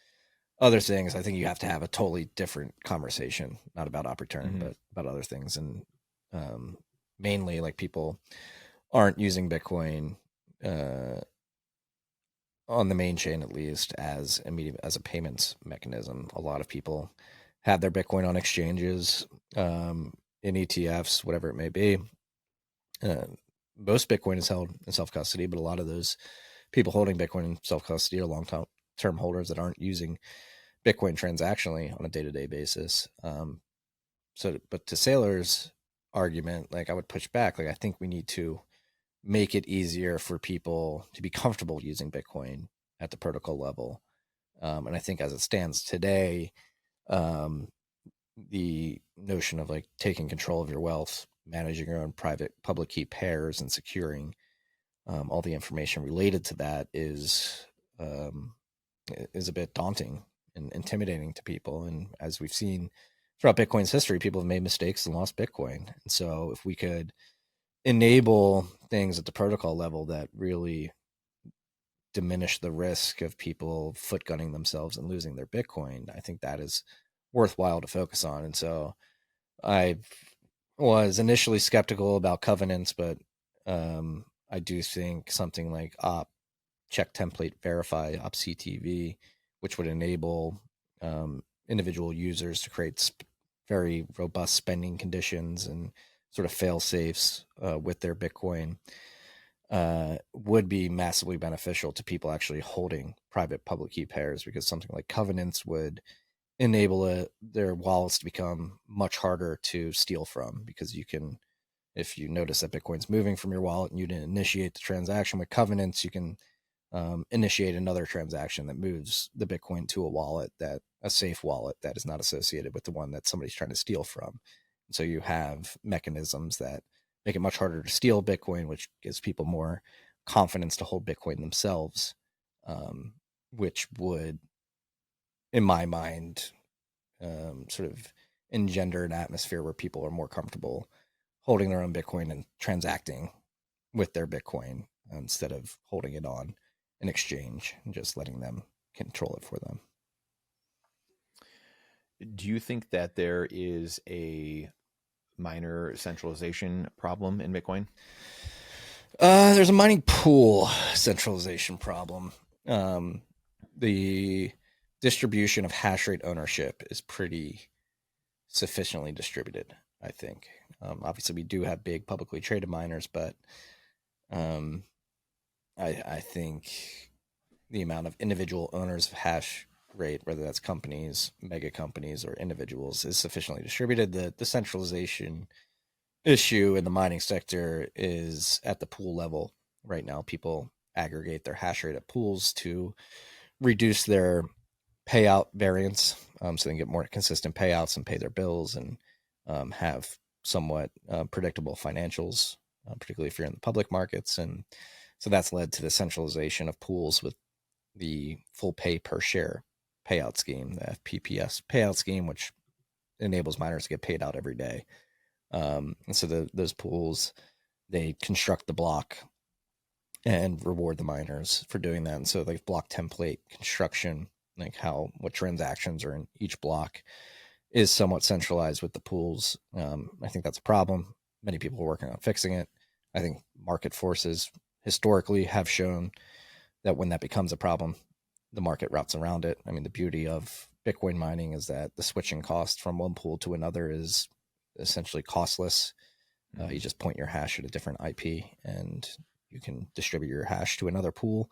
other things, I think you have to have a totally different conversation, not about op return, but about other things. And mainly, like, people aren't using Bitcoin on the main chain, at least, as a payments mechanism. A lot of people have their Bitcoin on exchanges, in ETFs, whatever it may be. Most Bitcoin is held in self-custody, but a lot of those people holding Bitcoin in self-custody are long-term holders that aren't using Bitcoin transactionally on a day-to-day basis. But to Saylor's argument, like, I would push back. Like, I think we need to make it easier for people to be comfortable using Bitcoin at the protocol level. And I think as it stands today, the notion of like taking control of your wealth, managing your own private public key pairs, and securing all the information related to that is a bit daunting and intimidating to people. And as we've seen throughout Bitcoin's history, people have made mistakes and lost Bitcoin. And so if we could enable things at the protocol level that really diminish the risk of people foot gunning themselves and losing their Bitcoin, I think that is worthwhile to focus on. And so I was initially skeptical about covenants, but I do think something like check template verify, opctv, which would enable individual users to create very robust spending conditions and sort of fail safes with their Bitcoin, would be massively beneficial to people actually holding private public key pairs, because something like covenants would enable their wallets to become much harder to steal from, because you can, if you notice that Bitcoin's moving from your wallet and you didn't initiate the transaction with covenants, you can initiate another transaction that moves the Bitcoin to a safe wallet that is not associated with the one that somebody's trying to steal from. And so you have mechanisms that make it much harder to steal Bitcoin, which gives people more confidence to hold Bitcoin themselves, which would, in my mind, sort of engender an atmosphere where people are more comfortable holding their own Bitcoin and transacting with their Bitcoin instead of holding it on an exchange and just letting them control it for them. Do you think that there is a minor centralization problem in Bitcoin? There's a mining pool centralization problem. The distribution of hash rate ownership is pretty sufficiently distributed, I think. Obviously, we do have big publicly traded miners, but I think the amount of individual owners of hash rate, whether that's companies, mega companies, or individuals, is sufficiently distributed. The centralization issue in the mining sector is at the pool level, right now people aggregate their hash rate at pools to reduce their payout variance, so they can get more consistent payouts and pay their bills and have somewhat predictable financials, particularly if you're in the public markets. And so that's led to the centralization of pools with the full pay per share payout scheme, the FPPS payout scheme, which enables miners to get paid out every day. And so those pools, they construct the block and reward the miners for doing that. And so like block template construction, like what transactions are in each block, is somewhat centralized with the pools. I think that's a problem. Many people are working on fixing it. I think market forces historically have shown that when that becomes a problem, the market routes around it. I mean, the beauty of Bitcoin mining is that the switching cost from one pool to another is essentially costless. You just point your hash at a different IP and you can distribute your hash to another pool.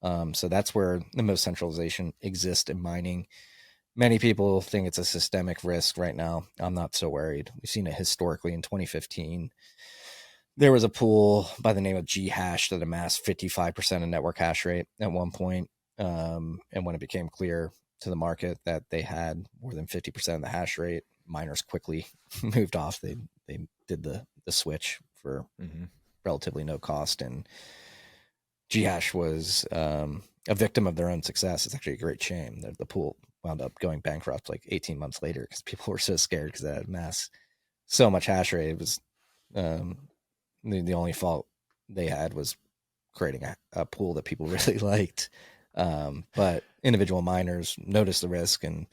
So that's where the most centralization exists in mining. Many people think it's a systemic risk right now. I'm not so worried. We've seen it historically in 2015. There was a pool by the name of Ghash that amassed 55% of network hash rate at one point. And when it became clear to the market that they had more than 50% of the hash rate, miners quickly moved off. They did the switch for relatively no cost. And Ghash was a victim of their own success. It's actually a great shame that the pool wound up going bankrupt like 18 months later because people were so scared because they had amassed so much hash rate. It was the only fault they had was creating a pool that people really liked. But individual miners notice the risk, and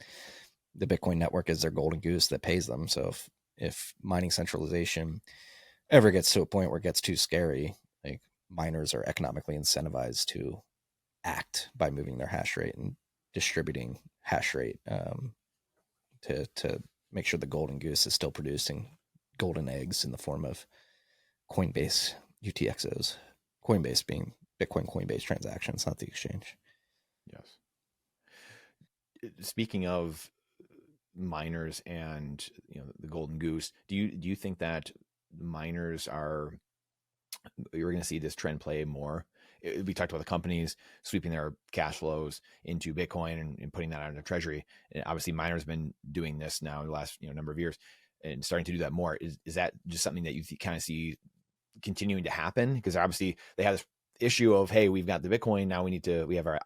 the Bitcoin network is their golden goose that pays them. So if mining centralization ever gets to a point where it gets too scary, like miners are economically incentivized to act by moving their hash rate and distributing hash rate to make sure the golden goose is still producing golden eggs in the form of Coinbase UTXOs. Coinbase being Bitcoin Coinbase transactions, not the exchange. Yes. Speaking of miners and the golden goose, do you think that miners you're going to see this trend play more? We talked about the companies sweeping their cash flows into Bitcoin and putting that out into treasury. And obviously miners have been doing this now in the last number of years and starting to do that more. Is that just something that you kind of see continuing to happen? Because obviously they have this issue of, hey, we've got the Bitcoin, now we have our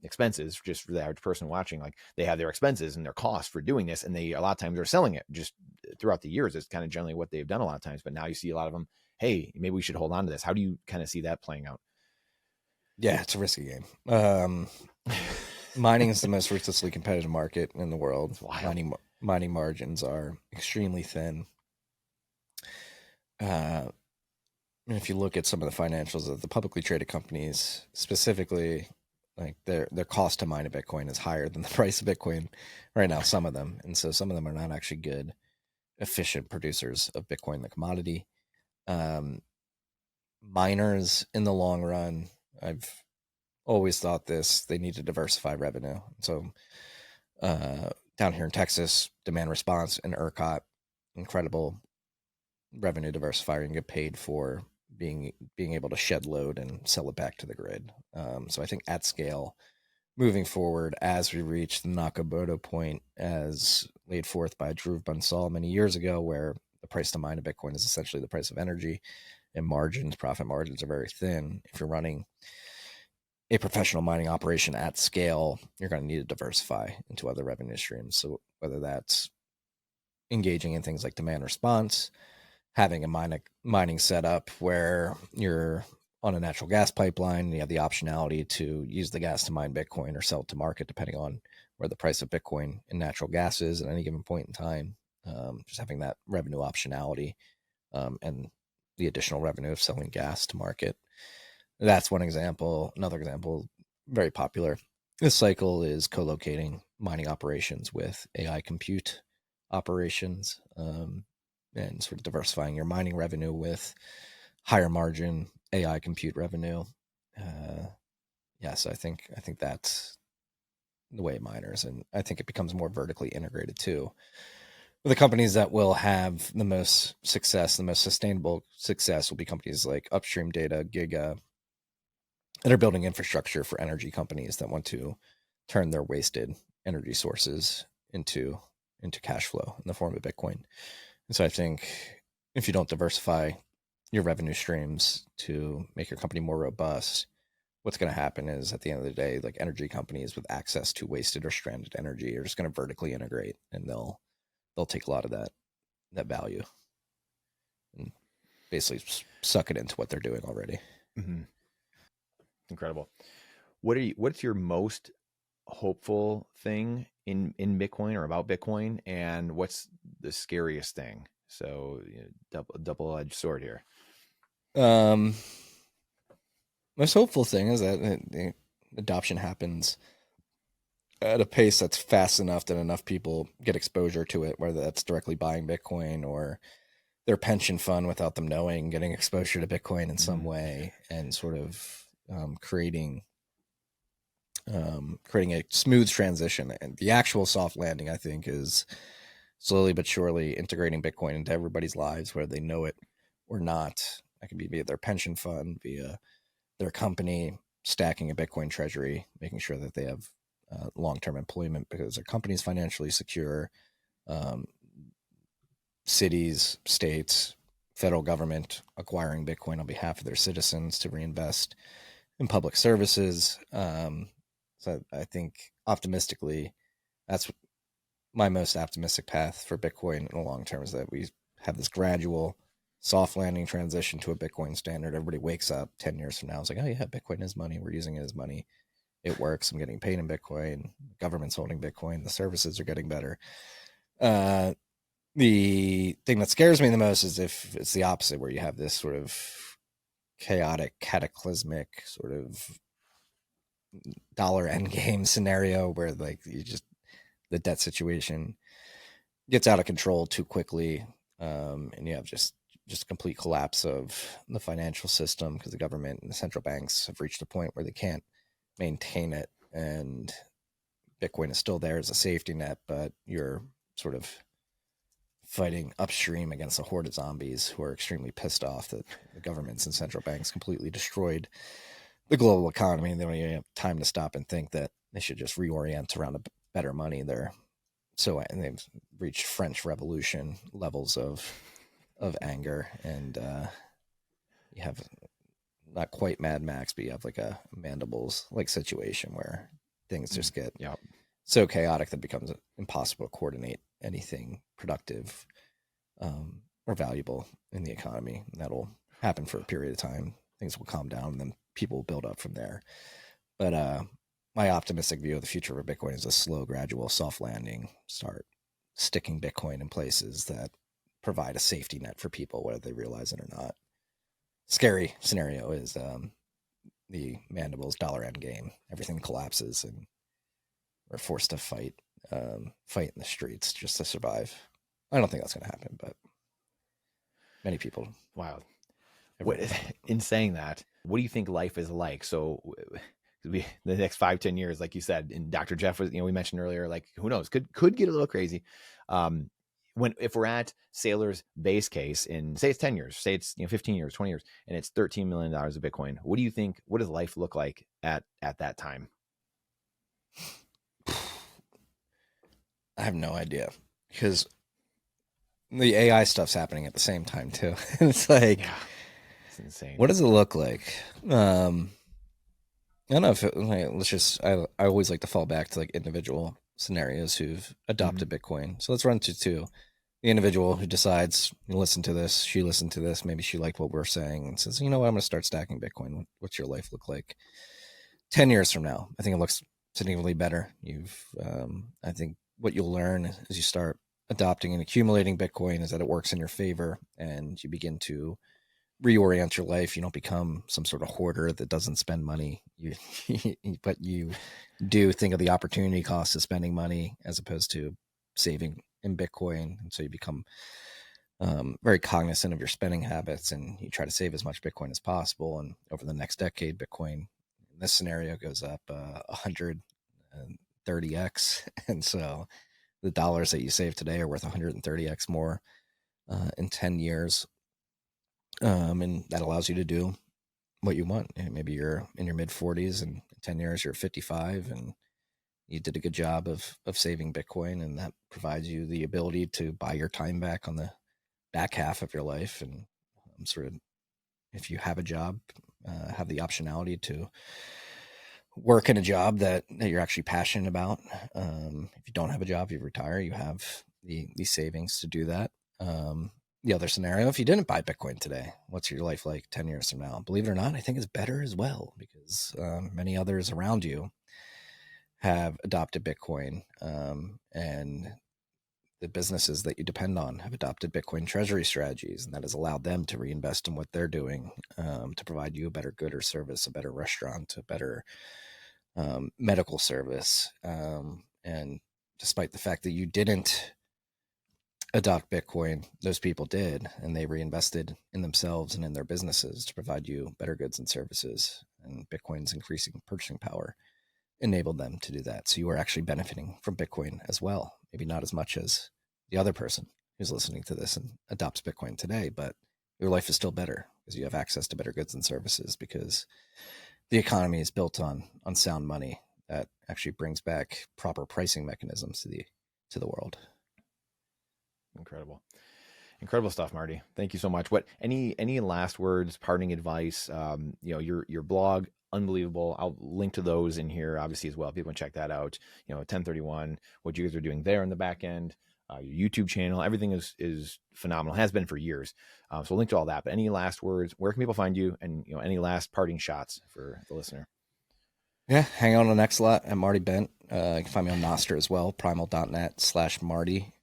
expenses. Just for the average person watching, like they have their expenses and their costs for doing this, and they a lot of times are selling it just throughout the years. It's kind of generally what they've done a lot of times, but now you see a lot of them, hey, maybe we should hold on to this. How do you kind of see that playing out? Yeah, it's a risky game. Mining is the most ruthlessly competitive market in the world. Mining margins are extremely thin. And if you look at some of the financials of the publicly traded companies, specifically, like their cost to mine a Bitcoin is higher than the price of Bitcoin right now, some of them. And so some of them are not actually good, efficient producers of Bitcoin, the commodity. Miners in the long run, I've always thought they need to diversify revenue. So down here in Texas, demand response and ERCOT, incredible revenue diversifier, and get paid for being able to shed load and sell it back to the grid. So I think at scale, moving forward, as we reach the Nakamoto point as laid forth by Dhruv Bansal many years ago, where the price to mine a Bitcoin is essentially the price of energy, and profit margins are very thin. If you're running a professional mining operation at scale, you're going to need to diversify into other revenue streams. So whether that's engaging in things like demand response, having a mining setup where you're on a natural gas pipeline and you have the optionality to use the gas to mine Bitcoin or sell it to market, depending on where the price of Bitcoin and natural gas is at any given point in time. Just having that revenue optionality and the additional revenue of selling gas to market. That's one example. Another example, very popular this cycle, is co-locating mining operations with AI compute operations, and sort of diversifying your mining revenue with higher margin AI compute revenue. So I think that's the way miners, and I think it becomes more vertically integrated too. the companies that will have the most success, the most sustainable success will be companies like Upstream Data, Giga, that are building infrastructure for energy companies that want to turn their wasted energy sources into cash flow in the form of Bitcoin. And so I think if you don't diversify your revenue streams to make your company more robust, what's going to happen is at the end of the day, like energy companies with access to wasted or stranded energy are just going to vertically integrate, and they'll take a lot of that value and basically suck it into what they're doing already. Mm-hmm. Incredible. What's your most hopeful thing in Bitcoin or about Bitcoin, and what's the scariest thing? So double-edged sword here. Most hopeful thing is that the adoption happens at a pace that's fast enough that enough people get exposure to it, whether that's directly buying Bitcoin or their pension fund without them knowing, getting exposure to Bitcoin in some way, and sort of creating a smooth transition. And the actual soft landing, I think, is slowly but surely integrating Bitcoin into everybody's lives, whether they know it or not. That can be via their pension fund, via their company stacking a Bitcoin treasury, making sure that they have long-term employment because their company's financially secure. Cities, states, federal government acquiring Bitcoin on behalf of their citizens to reinvest in public services. So I think optimistically, that's my most optimistic path for Bitcoin in the long term, is that we have this gradual soft landing transition to a Bitcoin standard. Everybody wakes up 10 years from now. It's like, oh yeah, Bitcoin is money. We're using it as money. It works. I'm getting paid in Bitcoin. The government's holding Bitcoin. The services are getting better. The thing that scares me the most is if it's the opposite, where you have this sort of chaotic, cataclysmic sort of dollar endgame scenario where like the debt situation gets out of control too quickly, and you have just a complete collapse of the financial system because the government and the central banks have reached a point where they can't maintain it, and Bitcoin is still there as a safety net, but you're sort of fighting upstream against a horde of zombies who are extremely pissed off that the governments and central banks completely destroyed the global economy. They don't even have time to stop and think that they should just reorient around a better money. And they've reached French Revolution levels of anger, and you have not quite Mad Max, but you have like a Mandibles like situation where things just get so chaotic that it becomes impossible to coordinate anything productive or valuable in the economy. And that'll happen for a period of time. Things will calm down, and then people will build up from there. But my optimistic view of the future of Bitcoin is a slow, gradual, soft landing. Start sticking Bitcoin in places that provide a safety net for people, whether they realize it or not. Scary scenario is the Mandibles dollar end game. Everything collapses, and we're forced to fight in the streets just to survive. I don't think that's going to happen, but many people. Wow. In saying that, what do you think life is like? So the next 5-10 years, like you said, and Dr. Jeff was, we mentioned earlier, like who knows, could get a little crazy. If we're at Saylor's base case in, say it's 10 years, say it's 15 years, 20 years, and it's $13 million of Bitcoin, what do you think? What does life look like at that time? I have no idea, because the AI stuff's happening at the same time too. It's like, it's insane. What does it look like? I don't know if I always like to fall back to like individual scenarios who've adopted Bitcoin. So let's run to two. The individual who decides, listen to this, she listened to this, maybe she liked what we're saying and says, you know what, I'm going to start stacking Bitcoin. What's your life look like 10 years from now? I think it looks significantly better. I think what you'll learn as you start adopting and accumulating Bitcoin is that it works in your favor, and you begin to reorient your life. You don't become some sort of hoarder that doesn't spend money. But you do think of the opportunity cost of spending money as opposed to saving in Bitcoin. And so you become very cognizant of your spending habits, and you try to save as much Bitcoin as possible. And over the next decade, Bitcoin in this scenario goes up 130x. And so the dollars that you save today are worth 130x more in 10 years. And that allows you to do what you want. And maybe you're in your mid 40s and in 10 years you're 55 and you did a good job of saving Bitcoin, and that provides you the ability to buy your time back on the back half of your life. And sort of, if you have a job, have the optionality to work in a job that you're actually passionate about. If you don't have a job, you retire, you have the savings to do that. The other scenario, if you didn't buy Bitcoin today, what's your life like 10 years from now? Believe it or not, I think it's better as well, because many others around you have adopted Bitcoin, and the businesses that you depend on have adopted Bitcoin treasury strategies, and that has allowed them to reinvest in what they're doing, to provide you a better good or service, a better restaurant, a better medical service. And despite the fact that you didn't adopt Bitcoin, those people did, and they reinvested in themselves and in their businesses to provide you better goods and services. And Bitcoin's increasing purchasing power enabled them to do that. So you are actually benefiting from Bitcoin as well. Maybe not as much as the other person who's listening to this and adopts Bitcoin today, but your life is still better because you have access to better goods and services, because the economy is built on sound money that actually brings back proper pricing mechanisms to the world. Incredible stuff, Marty. Thank you so much. Any last words, parting advice? Your blog, unbelievable. I'll link to those in here, obviously, as well. People can check that out. 1031, what you guys are doing there in the back end, your YouTube channel, everything is phenomenal. Has been for years. So we'll link to all that. But any last words? Where can people find you? And any last parting shots for the listener? Yeah, hang out on Nextlat at Marty Bent. You can find me on Nostr as well, primal.net/Marty.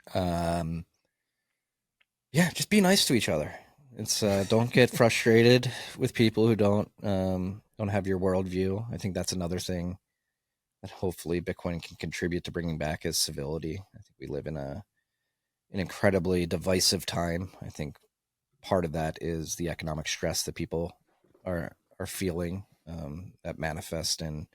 Yeah, just be nice to each other. It's don't get frustrated with people who don't have your worldview. I think that's another thing that hopefully Bitcoin can contribute to bringing back is civility. I think we live in an incredibly divisive time. I think part of that is the economic stress that people are feeling, that manifest in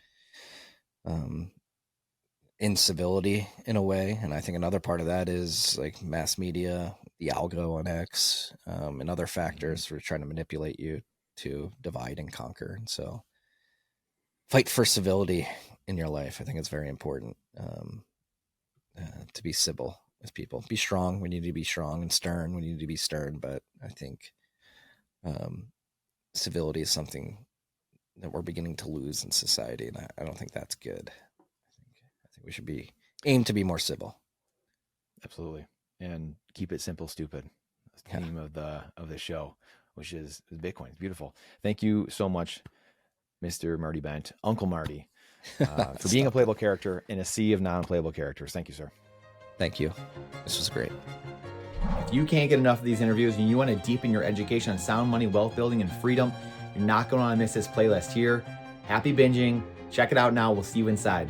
incivility in a way. And I think another part of that is like mass media, the algo on X, and other factors for trying to manipulate you to divide and conquer. And so fight for civility in your life. I think it's very important to be civil with people. Be strong. We need to be strong, and stern. We need to be stern. But I think civility is something that we're beginning to lose in society, and I don't think that's good. I think we should aim to be more civil. Absolutely, and keep it simple, stupid. That's the theme of the show, which is Bitcoin. It's beautiful. Thank you so much, Mr. Marty Bent, Uncle Marty, for being a playable character in a sea of non-playable characters. Thank you, sir. Thank you. This was great. If you can't get enough of these interviews and you want to deepen your education on sound money, wealth building, and freedom, you're not going to want to miss this playlist here. Happy binging. Check it out now. We'll see you inside.